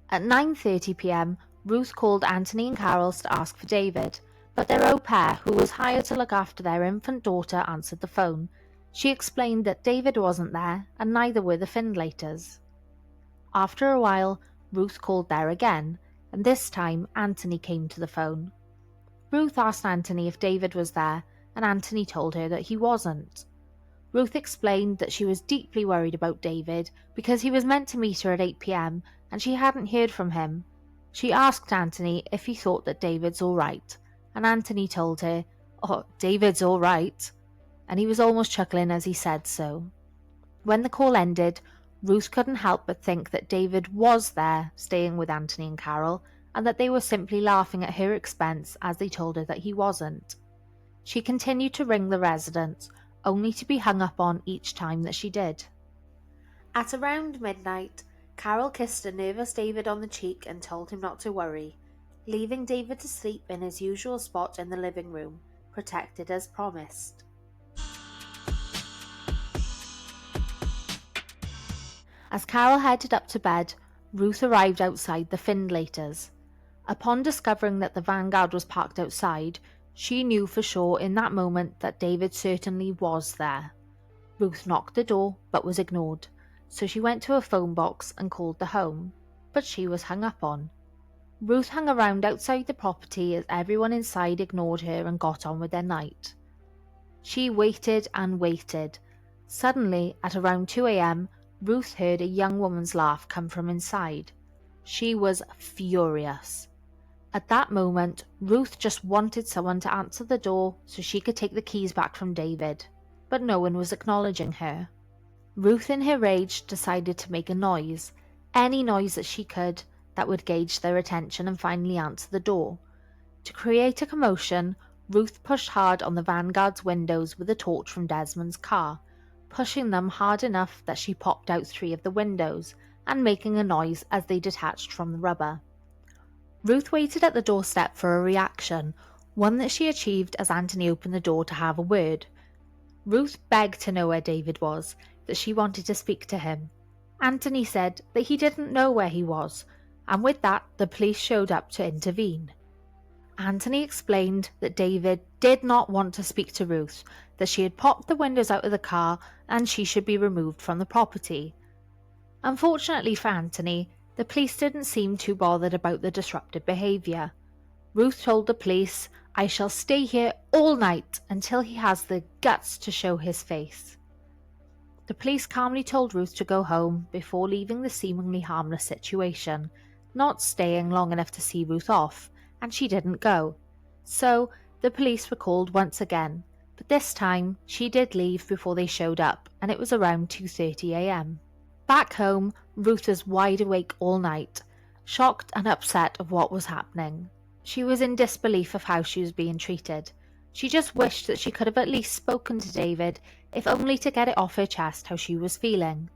At 9:30 p.m, Ruth called Anthony and Carol's to ask for David, but their au pair, who was hired to look after their infant daughter, answered the phone. She explained that David wasn't there, and neither were the Findlaters. After a while, Ruth called there again, and this time Anthony came to the phone. Ruth asked Anthony if David was there, and Anthony told her that he wasn't. Ruth explained that she was deeply worried about David because he was meant to meet her at 8 p.m, and she hadn't heard from him. She asked Anthony if he thought that David's all right, and Anthony told her, "Oh, David's all right," and he was almost chuckling as he said so. When the call ended, Ruth couldn't help but think that David was there, staying with Anthony and Carol, and that they were simply laughing at her expense as they told her that he wasn't. She continued to ring the residence, only to be hung up on each time that she did. At around midnight, Carol kissed a nervous David on the cheek and told him not to worry, leaving David to sleep in his usual spot in the living room, protected as promised. As Carol headed up to bed, Ruth arrived outside the Findlaters. Upon discovering that the Vanguard was parked outside, she knew for sure in that moment that David certainly was there. Ruth knocked the door but was ignored, so she went to a phone box and called the home, but she was hung up on. Ruth hung around outside the property as everyone inside ignored her and got on with their night. She waited and waited. Suddenly, at around 2 a.m., Ruth heard a young woman's laugh come from inside. She was furious. At that moment, Ruth just wanted someone to answer the door so she could take the keys back from David, but no one was acknowledging her. Ruth, in her rage, decided to make a noise, any noise that she could, that would gauge their attention and finally answer the door. To create a commotion, Ruth pushed hard on the Vanguard's windows with a torch from Desmond's car, pushing them hard enough that she popped out 3 of the windows and making a noise as they detached from the rubber. Ruth waited at the doorstep for a reaction, one that she achieved as Anthony opened the door to have a word. Ruth begged to know where David was, that she wanted to speak to him. Anthony said that he didn't know where he was, and with that the police showed up to intervene. Anthony explained that David did not want to speak to Ruth, that she had popped the windows out of the car and she should be removed from the property. Unfortunately for Anthony, the police didn't seem too bothered about the disruptive behaviour. Ruth told the police, "I shall stay here all night until he has the guts to show his face." The police calmly told Ruth to go home before leaving the seemingly harmless situation, not staying long enough to see Ruth off, and she didn't go. So the police were called once again, but this time she did leave before they showed up, and it was around 2:30 a.m. Back home, Ruth was wide awake all night, shocked and upset of what was happening. She was in disbelief of how she was being treated. She just wished that she could have at least spoken to David, if only to get it off her chest how she was feeling.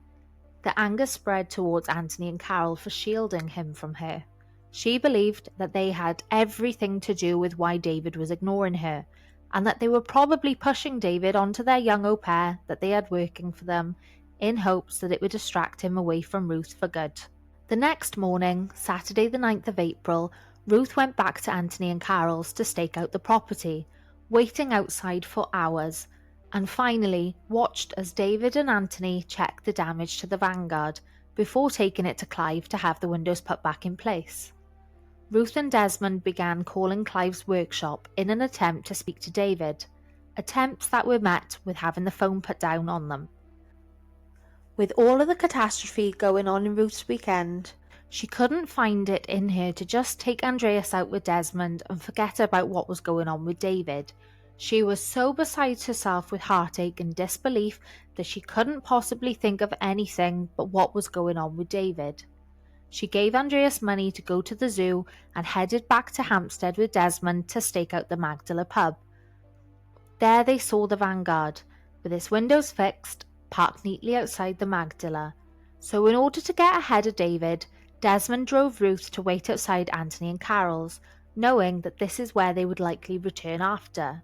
The anger spread towards Anthony and Carol for shielding him from her. She believed that they had everything to do with why David was ignoring her, and that they were probably pushing David onto their young au pair that they had working for them, in hopes that it would distract him away from Ruth for good. The next morning, Saturday the 9th of April, Ruth went back to Anthony and Carol's to stake out the property, waiting outside for hours, and finally watched as David and Anthony checked the damage to the Vanguard before taking it to Clive to have the windows put back in place. Ruth and Desmond began calling Clive's workshop in an attempt to speak to David, attempts that were met with having the phone put down on them. With all of the catastrophe going on in Ruth's weekend, she couldn't find it in her to just take Andreas out with Desmond and forget about what was going on with David. She was so beside herself with heartache and disbelief that she couldn't possibly think of anything but what was going on with David. She gave Andreas money to go to the zoo and headed back to Hampstead with Desmond to stake out the Magdala pub. There they saw the Vanguard, with its windows fixed, parked neatly outside the Magdala. So in order to get ahead of David, Desmond drove Ruth to wait outside Anthony and Carol's, knowing that this is where they would likely return after.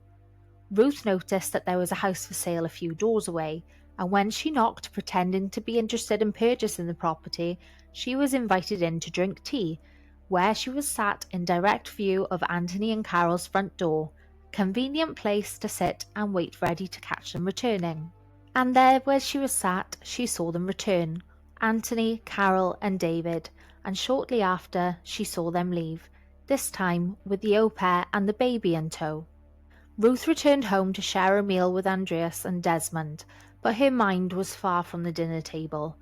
Ruth noticed that there was a house for sale a few doors away, and when she knocked pretending to be interested in purchasing the property, she was invited in to drink tea, where she was sat in direct view of Anthony and Carol's front door, convenient place to sit and wait ready to catch them returning. And there where she was sat, she saw them return, Anthony, Carol and David, and shortly after she saw them leave, this time with the au pair and the baby in tow. Ruth returned home to share a meal with Andreas and Desmond, but her mind was far from the dinner table.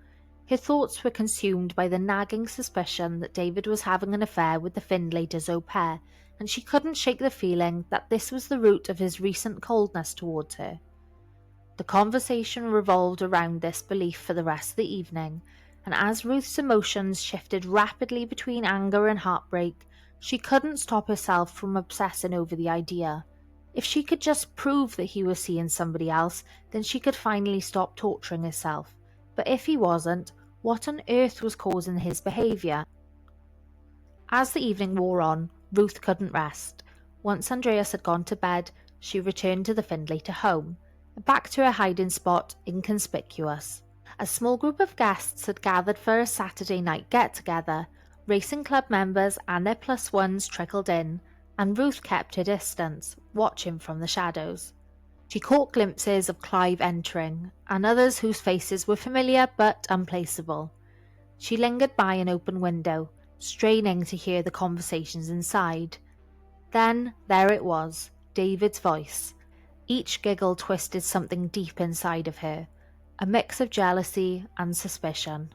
Her thoughts were consumed by the nagging suspicion that David was having an affair with the Findlaters' au pair, and she couldn't shake the feeling that this was the root of his recent coldness towards her. The conversation revolved around this belief for the rest of the evening, and as Ruth's emotions shifted rapidly between anger and heartbreak, she couldn't stop herself from obsessing over the idea. If she could just prove that he was seeing somebody else, then she could finally stop torturing herself. But if he wasn't, what on earth was causing his behaviour? As the evening wore on, Ruth couldn't rest. Once Andreas had gone to bed, she returned to the Findlater home, back to her hiding spot, inconspicuous. A small group of guests had gathered for a Saturday night get-together. Racing club members and their plus ones trickled in, and Ruth kept her distance, watching from the shadows. She caught glimpses of Clive entering, and others whose faces were familiar but unplaceable. She lingered by an open window, straining to hear the conversations inside. Then there it was, David's voice. Each giggle twisted something deep inside of her, a mix of jealousy and suspicion.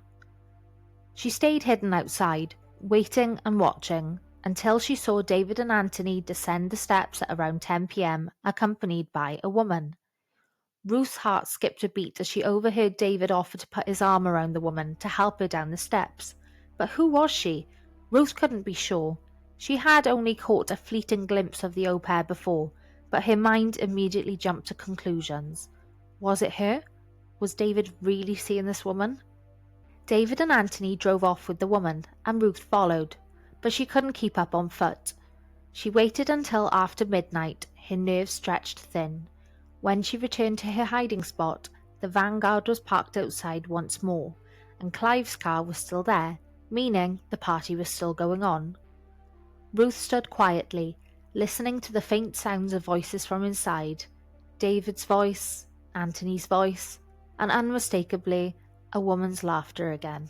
She stayed hidden outside, waiting and watching, until she saw David and Anthony descend the steps at around 10 p.m, accompanied by a woman. Ruth's heart skipped a beat as she overheard David offer to put his arm around the woman to help her down the steps. But who was she? Ruth couldn't be sure. She had only caught a fleeting glimpse of the au pair before, but her mind immediately jumped to conclusions. Was it her? Was David really seeing this woman? David and Anthony drove off with the woman, and Ruth followed, but she couldn't keep up on foot. She waited until after midnight, her nerves stretched thin. When she returned to her hiding spot, the Vanguard was parked outside once more, and Clive's car was still there, meaning the party was still going on. Ruth stood quietly, listening to the faint sounds of voices from inside. David's voice, Anthony's voice, and unmistakably, a woman's laughter again.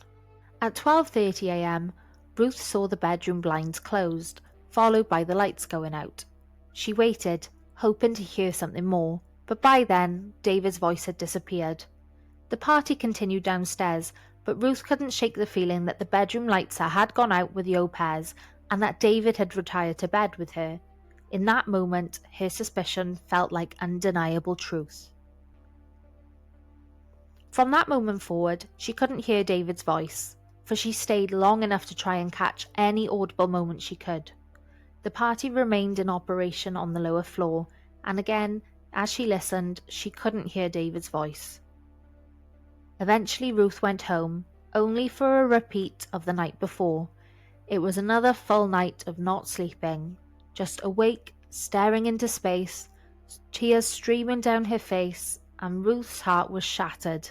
At 12:30 a.m, Ruth saw the bedroom blinds closed, followed by the lights going out. She waited, hoping to hear something more, but by then, David's voice had disappeared. The party continued downstairs, but Ruth couldn't shake the feeling that the bedroom lights had gone out with the au pairs, and that David had retired to bed with her. In that moment, her suspicion felt like undeniable truth. From that moment forward, she couldn't hear David's voice, for she stayed long enough to try and catch any audible moment she could. The party remained in operation on the lower floor, and again, as she listened, she couldn't hear David's voice. Eventually Ruth went home, only for a repeat of the night before. It was another full night of not sleeping, just awake, staring into space, tears streaming down her face, and Ruth's heart was shattered.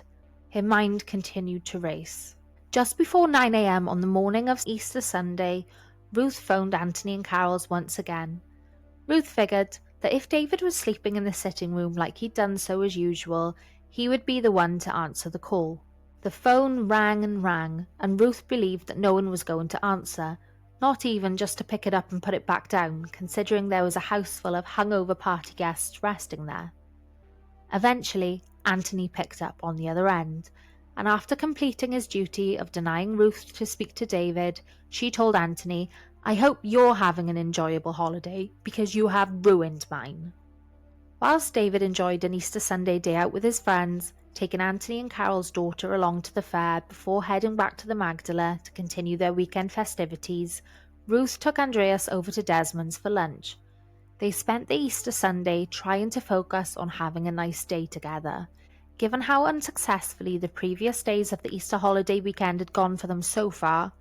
Her mind continued to race. Just before 9 a.m. on the morning of Easter Sunday, Ruth phoned Anthony and Carol's once again. Ruth figured that if David was sleeping in the sitting room like he'd done so as usual, he would be the one to answer the call. The phone rang, and Ruth believed that no one was going to answer, not even just to pick it up and put it back down, considering there was a house full of hungover party guests resting there. Eventually, Anthony picked up on the other end, and after completing his duty of denying Ruth to speak to David, she told Anthony, "I hope you're having an enjoyable holiday, because you have ruined mine." Whilst David enjoyed an Easter Sunday day out with his friends, taking Anthony and Carol's daughter along to the fair before heading back to the Magdala to continue their weekend festivities, Ruth took Andreas over to Desmond's for lunch. They spent the Easter Sunday trying to focus on having a nice day together. Given how unsuccessfully the previous days of the Easter holiday weekend had gone for them so far,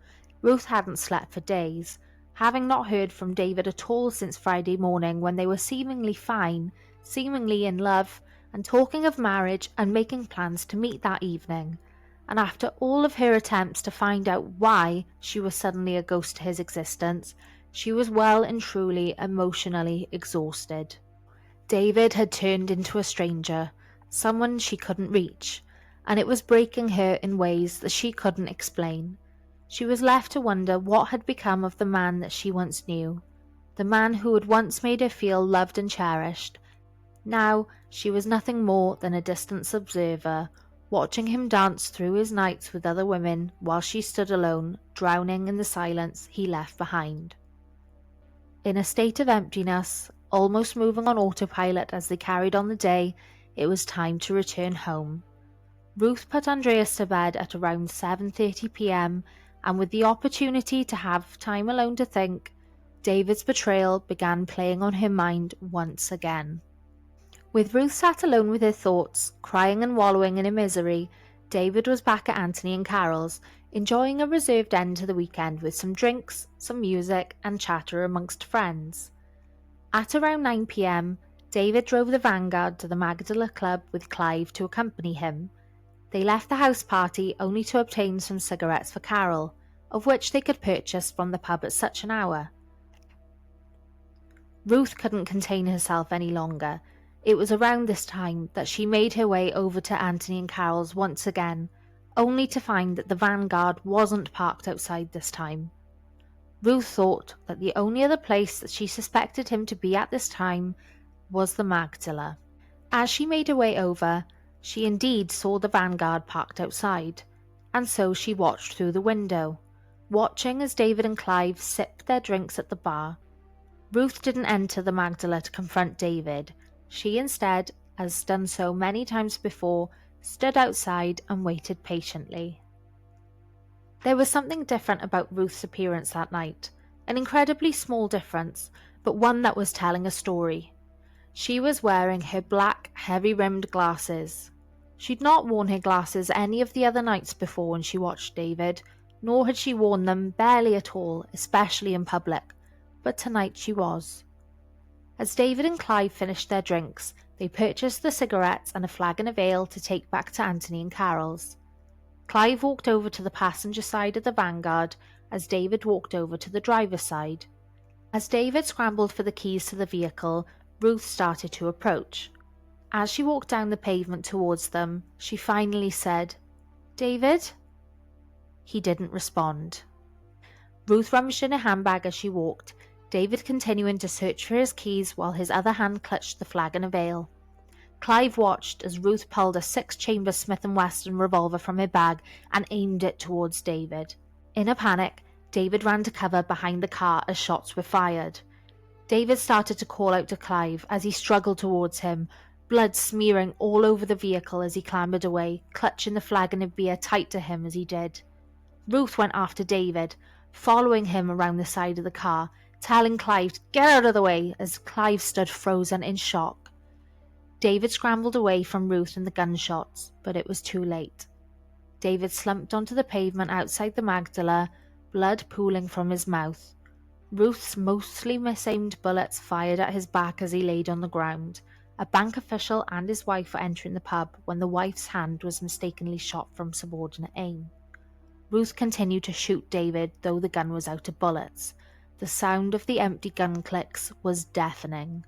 Ruth hadn't slept for days, having not heard from David at all since Friday morning when they were seemingly fine, seemingly in love, and talking of marriage and making plans to meet that evening. And after all of her attempts to find out why she was suddenly a ghost to his existence, she was well and truly emotionally exhausted. David had turned into a stranger, someone she couldn't reach, and it was breaking her in ways that she couldn't explain. She was left to wonder what had become of the man that she once knew, the man who had once made her feel loved and cherished. Now she was nothing more than a distant observer, watching him dance through his nights with other women while she stood alone, drowning in the silence he left behind. In a state of emptiness, almost moving on autopilot as they carried on the day, it was time to return home. Ruth put Andreas to bed at around 7:30 p.m, and with the opportunity to have time alone to think, David's betrayal began playing on her mind once again. With Ruth sat alone with her thoughts, crying and wallowing in her misery, David was back at Anthony and Carol's, enjoying a reserved end to the weekend with some drinks, some music, and chatter amongst friends. At around 9 p.m, David drove the Vanguard to the Magdala Club with Clive to accompany him. They left the house party only to obtain some cigarettes for Carol, of which they could purchase from the pub at such an hour. Ruth couldn't contain herself any longer. It was around this time that she made her way over to Anthony and Carol's once again, only to find that the Vanguard wasn't parked outside this time. Ruth thought that the only other place that she suspected him to be at this time was the Magdala. As she made her way over, she indeed saw the vanguard parked outside, and so she watched through the window, watching as David and Clive sipped their drinks at the bar. Ruth didn't enter the Magdala to confront David. She instead, as done so many times before, stood outside and waited patiently. There was something different about Ruth's appearance that night, an incredibly small difference, but one that was telling a story. She was wearing her black, heavy-rimmed glasses. She'd not worn her glasses any of the other nights before when she watched David, nor had she worn them barely at all, especially in public, but tonight she was. As David and Clive finished their drinks, they purchased the cigarettes and a flagon of ale to take back to Anthony and Carol's. Clive walked over to the passenger side of the Vanguard as David walked over to the driver's side. As David scrambled for the keys to the vehicle, Ruth started to approach. As she walked down the pavement towards them, she finally said, "David?" He didn't respond. Ruth rummaged in her handbag as she walked, David continuing to search for his keys while his other hand clutched the flagon of ale. Clive watched as Ruth pulled a 6-chamber Smith & Wesson revolver from her bag and aimed it towards David. In a panic, David ran to cover behind the car as shots were fired. David started to call out to Clive as he struggled towards him, blood smearing all over the vehicle as he clambered away, clutching the flagon of beer tight to him as he did. Ruth went after David, following him around the side of the car, telling Clive to get out of the way as Clive stood frozen in shock. David scrambled away from Ruth and the gunshots, but it was too late. David slumped onto the pavement outside the Magdala, blood pooling from his mouth. Ruth's mostly misaimed bullets fired at his back as he laid on the ground. A bank official and his wife were entering the pub when the wife's hand was mistakenly shot from subordinate aim. Ruth continued to shoot David, though the gun was out of bullets. The sound of the empty gun clicks was deafening.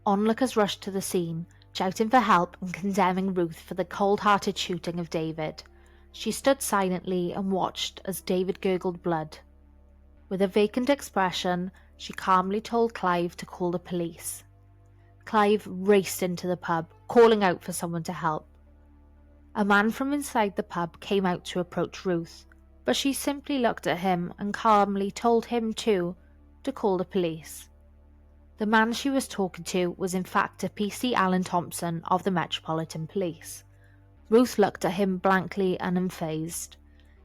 Onlookers rushed to the scene, shouting for help and condemning Ruth for the cold-hearted shooting of David. She stood silently and watched as David gurgled blood. With a vacant expression, she calmly told Clive to call the police. Clive raced into the pub, calling out for someone to help. A man from inside the pub came out to approach Ruth, but she simply looked at him and calmly told him too to call the police. The man she was talking to was in fact a PC Alan Thompson of the Metropolitan Police. Ruth looked at him blankly and unfazed.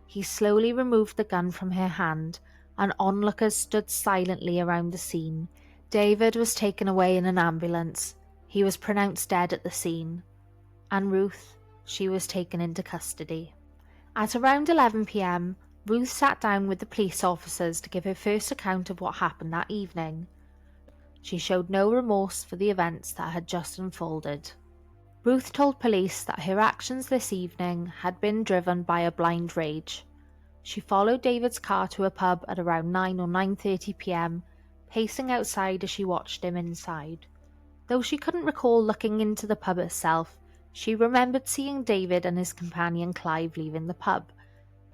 He slowly removed the gun from her hand, and onlookers stood silently around the scene. David was taken away in an ambulance. He was pronounced dead at the scene. And Ruth, she was taken into custody. At around 11 p.m, Ruth sat down with the police officers to give her first account of what happened that evening. She showed no remorse for the events that had just unfolded. Ruth told police that her actions this evening had been driven by a blind rage. She followed David's car to a pub at around 9 or 9:30 p.m, pacing outside as she watched him inside. Though she couldn't recall looking into the pub itself, she remembered seeing David and his companion Clive leaving the pub,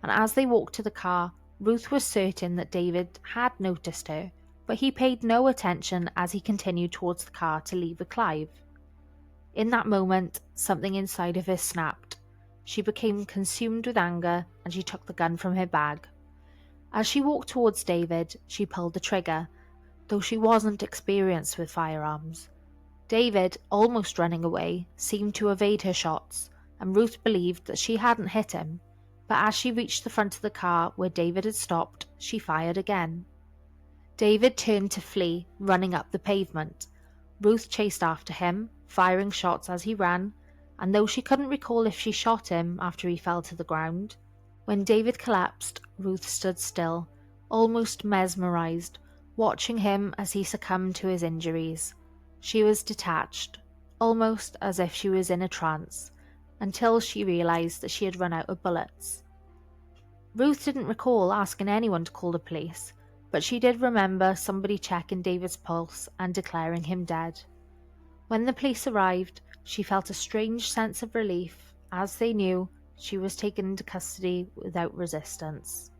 and as they walked to the car, Ruth was certain that David had noticed her, but he paid no attention as he continued towards the car to leave with Clive. In that moment, something inside of her snapped. She became consumed with anger and she took the gun from her bag. As she walked towards David, she pulled the trigger, though she wasn't experienced with firearms. David, almost running away, seemed to evade her shots, and Ruth believed that she hadn't hit him, but as she reached the front of the car where David had stopped, she fired again. David turned to flee, running up the pavement. Ruth chased after him, firing shots as he ran, and though she couldn't recall if she shot him after he fell to the ground, when David collapsed, Ruth stood still, almost mesmerized, watching him as he succumbed to his injuries. She was detached, almost as if she was in a trance, until she realized that she had run out of bullets. Ruth didn't recall asking anyone to call the police, but she did remember somebody checking David's pulse and declaring him dead. When the police arrived, she felt a strange sense of relief, as they knew she was taken into custody without resistance.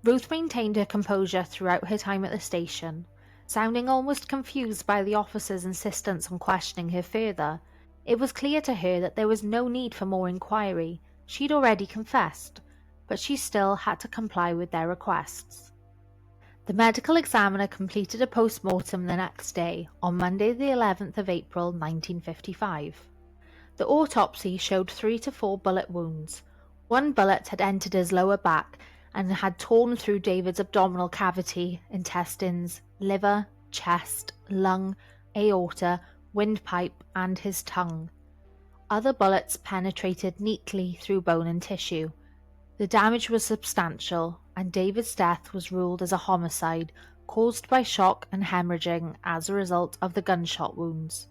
Ruth maintained her composure throughout her time at the station. Sounding almost confused by the officer's insistence on questioning her further, it was clear to her that there was no need for more inquiry. She'd already confessed, but she still had to comply with their requests. The medical examiner completed a post-mortem the next day, on Monday the 11th of April 1955. The autopsy showed 3 to 4 bullet wounds. One bullet had entered his lower back and had torn through David's abdominal cavity, intestines, liver, chest, lung, aorta, windpipe, and his tongue. Other bullets penetrated neatly through bone and tissue. The damage was substantial, and David's death was ruled as a homicide caused by shock and hemorrhaging as a result of the gunshot wounds.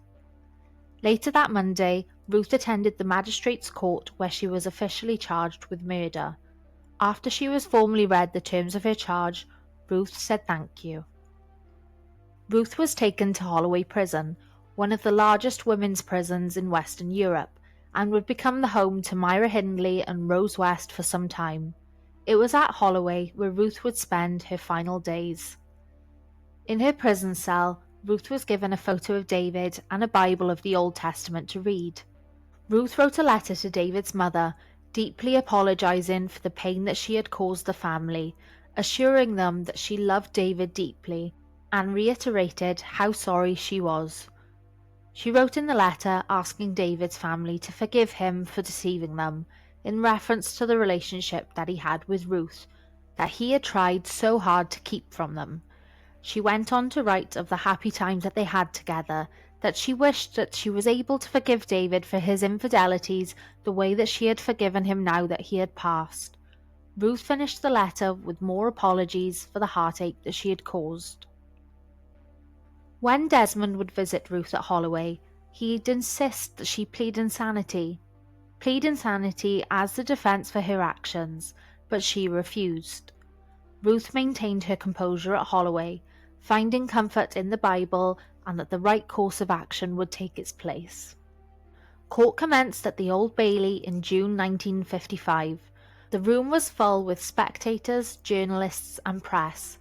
Later that Monday, Ruth attended the magistrate's court where she was officially charged with murder. After she was formally read the terms of her charge, Ruth said thank you. Ruth was taken to Holloway Prison, one of the largest women's prisons in Western Europe, and would become the home to Myra Hindley and Rose West for some time. It was at Holloway where Ruth would spend her final days. In her prison cell, Ruth was given a photo of David and a Bible of the Old Testament to read. Ruth wrote a letter to David's mother, deeply apologizing for the pain that she had caused the family, assuring them that she loved David deeply, and reiterated how sorry she was. She wrote in the letter asking David's family to forgive him for deceiving them, in reference to the relationship that he had with Ruth, that he had tried so hard to keep from them. She went on to write of the happy times that they had together, that she wished that she was able to forgive David for his infidelities the way that she had forgiven him now that he had passed. Ruth finished the letter with more apologies for the heartache that she had caused. When Desmond would visit Ruth at Holloway, he'd insist that she plead insanity as the defence for her actions, but she refused. Ruth maintained her composure at Holloway, finding comfort in the Bible and that the right course of action would take its place. Court commenced at the Old Bailey in June 1955. The room was full with spectators, journalists and press.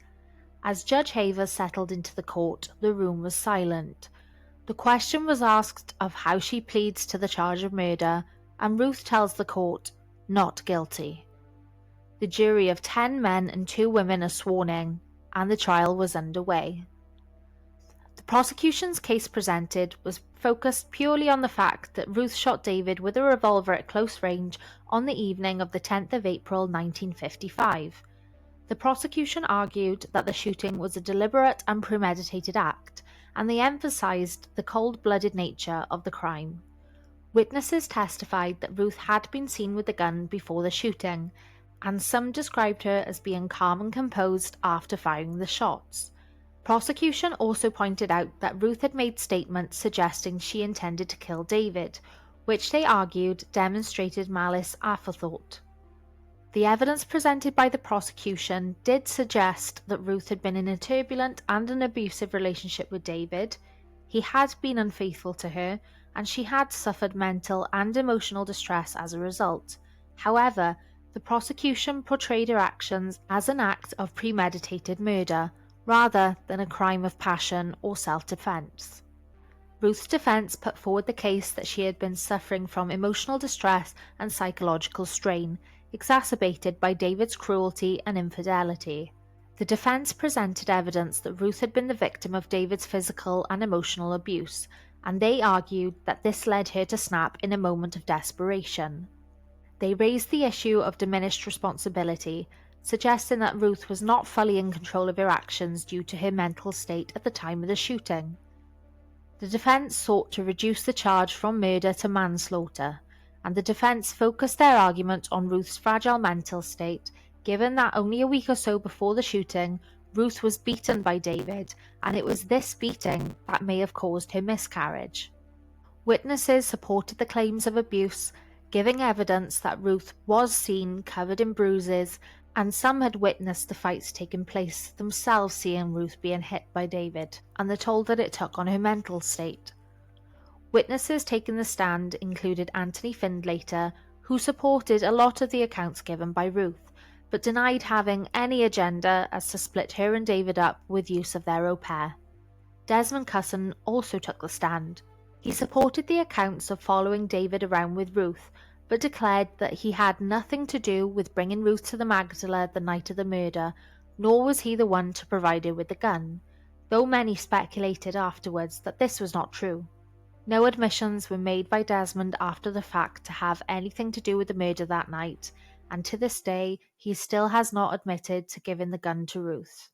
As Judge Havers settled into the court, the room was silent. The question was asked of how she pleads to the charge of murder, and Ruth tells the court, "Not guilty." The jury of 10 men and 2 women are sworn in, and the trial was underway. The prosecution's case presented was focused purely on the fact that Ruth shot David with a revolver at close range on the evening of the 10th of April 1955. The prosecution argued that the shooting was a deliberate and premeditated act, and they emphasized the cold-blooded nature of the crime. Witnesses testified that Ruth had been seen with the gun before the shooting, and some described her as being calm and composed after firing the shots. Prosecution also pointed out that Ruth had made statements suggesting she intended to kill David, which they argued demonstrated malice aforethought. The evidence presented by the prosecution did suggest that Ruth had been in a turbulent and an abusive relationship with David. He had been unfaithful to her, and she had suffered mental and emotional distress as a result. However, the prosecution portrayed her actions as an act of premeditated murder, rather than a crime of passion or self-defense. Ruth's defense put forward the case that she had been suffering from emotional distress and psychological strain, exacerbated by David's cruelty and infidelity. The defense presented evidence that Ruth had been the victim of David's physical and emotional abuse, and they argued that this led her to snap in a moment of desperation. They raised the issue of diminished responsibility, suggesting that Ruth was not fully in control of her actions due to her mental state at the time of the shooting. The defense sought to reduce the charge from murder to manslaughter, and the defense focused their argument on Ruth's fragile mental state, given that only a week or so before the shooting, Ruth was beaten by David, and it was this beating that may have caused her miscarriage. Witnesses supported the claims of abuse, giving evidence that Ruth was seen covered in bruises, and some had witnessed the fights taking place, themselves seeing Ruth being hit by David, and the toll that it took on her mental state. Witnesses taking the stand included Anthony Findlater, who supported a lot of the accounts given by Ruth, but denied having any agenda as to split her and David up with use of their au pair. Desmond Cusson also took the stand. He supported the accounts of following David around with Ruth, but declared that he had nothing to do with bringing Ruth to the Magdala the night of the murder, nor was he the one to provide her with the gun, though many speculated afterwards that this was not true. No admissions were made by Desmond after the fact to have anything to do with the murder that night, and to this day he still has not admitted to giving the gun to Ruth.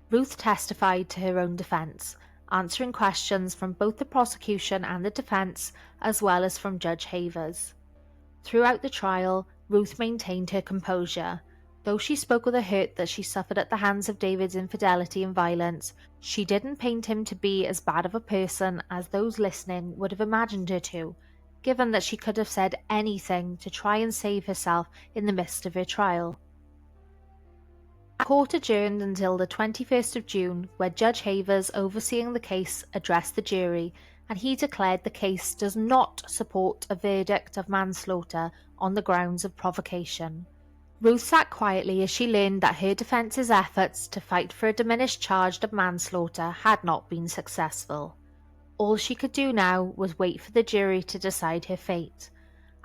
Ruth testified to her own defense, answering questions from both the prosecution and the defense, as well as from Judge Havers. Throughout the trial, Ruth maintained her composure. Though she spoke of the hurt that she suffered at the hands of David's infidelity and violence, she didn't paint him to be as bad of a person as those listening would have imagined her to, given that she could have said anything to try and save herself in the midst of her trial. Court adjourned until the 21st of June, where Judge Havers, overseeing the case, addressed the jury, and he declared the case does not support a verdict of manslaughter on the grounds of provocation. Ruth sat quietly as she learned that her defence's efforts to fight for a diminished charge of manslaughter had not been successful. All she could do now was wait for the jury to decide her fate,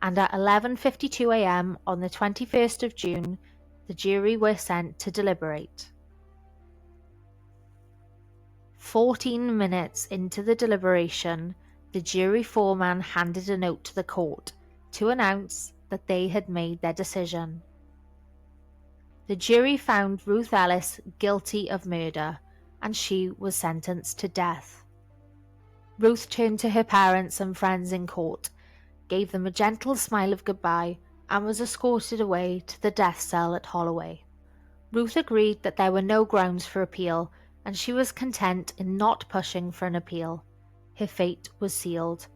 and at 11:52 a.m. on the 21st of June, the jury were sent to deliberate. 14 minutes into the deliberation, the jury foreman handed a note to the court to announce that they had made their decision. The jury found Ruth Ellis guilty of murder, and she was sentenced to death. Ruth turned to her parents and friends in court, gave them a gentle smile of goodbye, and was escorted away to the death cell at Holloway. Ruth agreed that there were no grounds for appeal, and she was content in not pushing for an appeal. Her fate was sealed.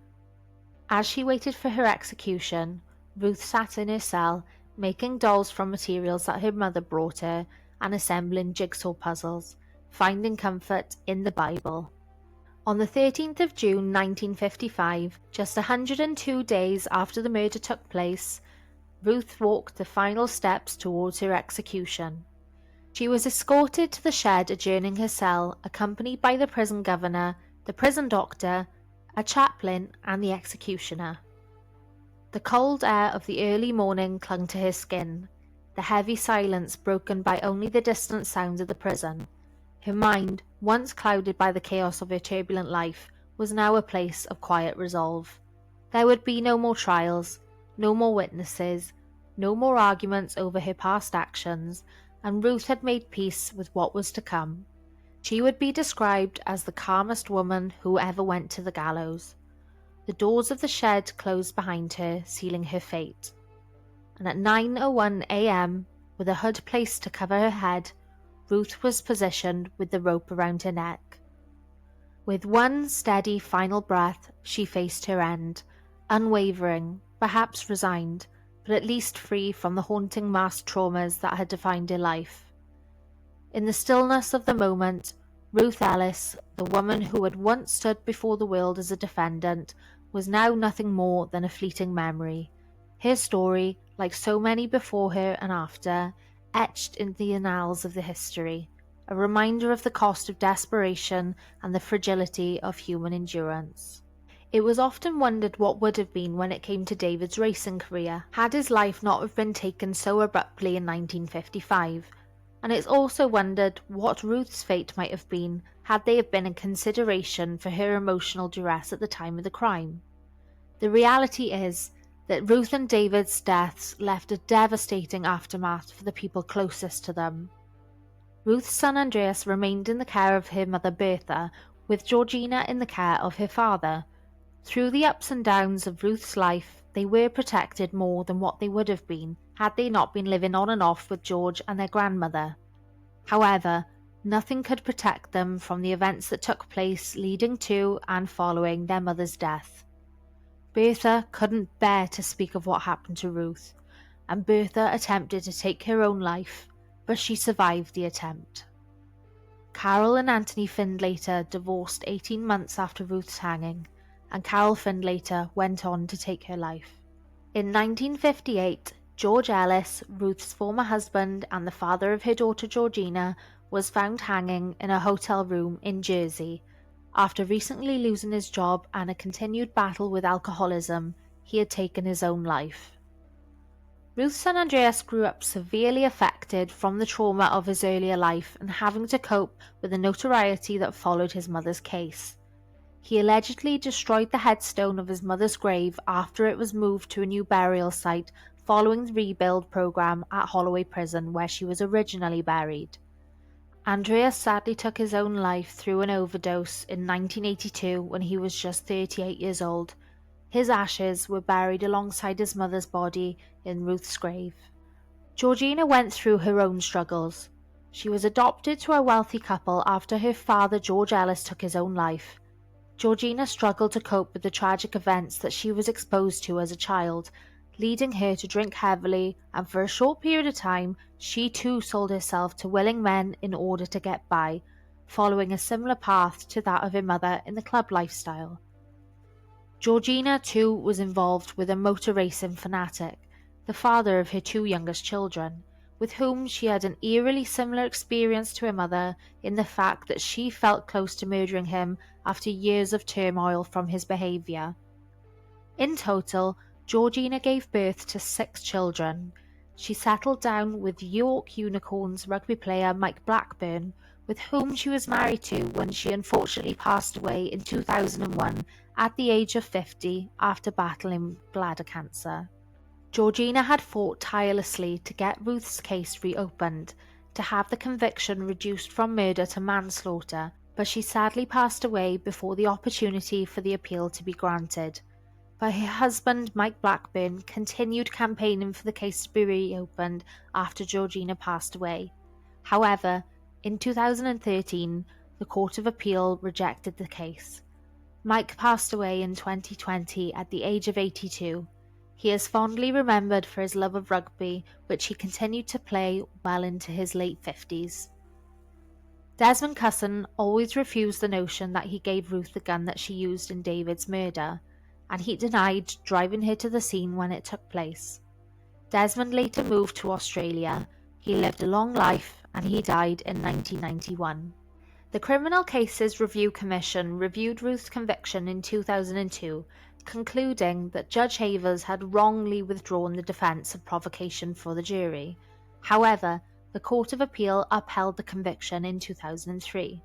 As she waited for her execution, Ruth sat in her cell, making dolls from materials that her mother brought her, and assembling jigsaw puzzles, finding comfort in the Bible. On the 13th of June 1955, just 102 days after the murder took place, Ruth walked the final steps towards her execution. She was escorted to the shed adjoining her cell, accompanied by the prison governor, the prison doctor, a chaplain, and the executioner. The cold air of the early morning clung to her skin, the heavy silence broken by only the distant sounds of the prison. Her mind, once clouded by the chaos of her turbulent life, was now a place of quiet resolve. There would be no more trials, no more witnesses, no more arguments over her past actions, and Ruth had made peace with what was to come. She would be described as the calmest woman who ever went to the gallows. The doors of the shed closed behind her, sealing her fate. And at 9:01 a.m., with a hood placed to cover her head, Ruth was positioned with the rope around her neck. With one steady final breath, she faced her end, unwavering, perhaps resigned, but at least free from the haunting mass traumas that had defined her life. In the stillness of the moment, Ruth Ellis, the woman who had once stood before the world as a defendant, was now nothing more than a fleeting memory. Her story, like so many before her and after, etched in the annals of the history, a reminder of the cost of desperation and the fragility of human endurance. It was often wondered what would have been when it came to David's racing career, had his life not have been taken so abruptly in 1955, and it's also wondered what Ruth's fate might have been had they have been in consideration for her emotional duress at the time of the crime. The reality is that Ruth and David's deaths left a devastating aftermath for the people closest to them. Ruth's son Andreas remained in the care of her mother Bertha, with Georgina in the care of her father. Through the ups and downs of Ruth's life, they were protected more than what they would have been had they not been living on and off with George and their grandmother. However, nothing could protect them from the events that took place leading to and following their mother's death. Bertha couldn't bear to speak of what happened to Ruth, and Bertha attempted to take her own life, but she survived the attempt. Carol and Anthony Findlater divorced 18 months after Ruth's hanging, and Carol Findlater went on to take her life. In 1958, George Ellis, Ruth's former husband and the father of her daughter Georgina, was found hanging in a hotel room in Jersey. After recently losing his job and a continued battle with alcoholism, he had taken his own life. Ruth's son Andreas grew up severely affected from the trauma of his earlier life and having to cope with the notoriety that followed his mother's case. He allegedly destroyed the headstone of his mother's grave after it was moved to a new burial site following the rebuild program at Holloway Prison where she was originally buried. Andreas sadly took his own life through an overdose in 1982 when he was just 38 years old. His ashes were buried alongside his mother's body in Ruth's grave. Georgina went through her own struggles. She was adopted to a wealthy couple after her father George Ellis took his own life. Georgina struggled to cope with the tragic events that she was exposed to as a child, leading her to drink heavily, and for a short period of time, she too sold herself to willing men in order to get by, following a similar path to that of her mother in the club lifestyle. Georgina too was involved with a motor racing fanatic, the father of her two youngest children, with whom she had an eerily similar experience to her mother in the fact that she felt close to murdering him after years of turmoil from his behaviour. In total, Georgina gave birth to 6 children. She settled down with York Unicorns rugby player Mike Blackburn, with whom she was married to when she unfortunately passed away in 2001 at the age of 50 after battling bladder cancer. Georgina had fought tirelessly to get Ruth's case reopened, to have the conviction reduced from murder to manslaughter, but she sadly passed away before the opportunity for the appeal to be granted. But her husband, Mike Blackburn, continued campaigning for the case to be reopened after Georgina passed away. However, in 2013, the Court of Appeal rejected the case. Mike passed away in 2020 at the age of 82. He is fondly remembered for his love of rugby, which he continued to play well into his late 50s. Desmond Cusson always refused the notion that he gave Ruth the gun that she used in David's murder, and he denied driving her to the scene when it took place. Desmond later moved to Australia. He lived a long life and he died in 1991. The Criminal Cases Review Commission reviewed Ruth's conviction in 2002, concluding that Judge Havers had wrongly withdrawn the defence of provocation for the jury. However, the Court of Appeal upheld the conviction in 2003.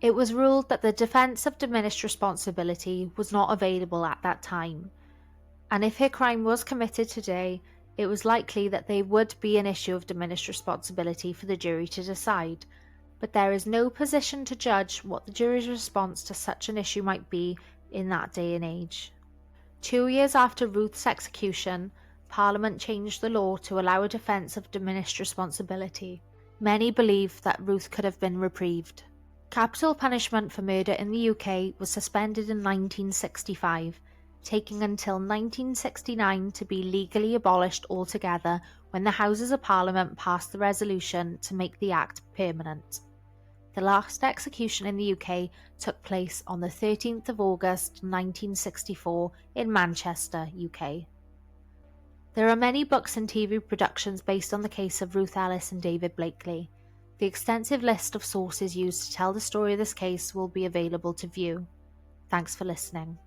It was ruled that the defence of diminished responsibility was not available at that time, and if her crime was committed today, it was likely that there would be an issue of diminished responsibility for the jury to decide, but there is no position to judge what the jury's response to such an issue might be in that day and age. 2 years after Ruth's execution, Parliament changed the law to allow a defence of diminished responsibility. Many believe that Ruth could have been reprieved. Capital punishment for murder in the UK was suspended in 1965, taking until 1969 to be legally abolished altogether when the Houses of Parliament passed the resolution to make the Act permanent. The last execution in the UK took place on the 13th of August 1964 in Manchester, UK. There are many books and TV productions based on the case of Ruth Ellis and David Blakely. The extensive list of sources used to tell the story of this case will be available to view. Thanks for listening.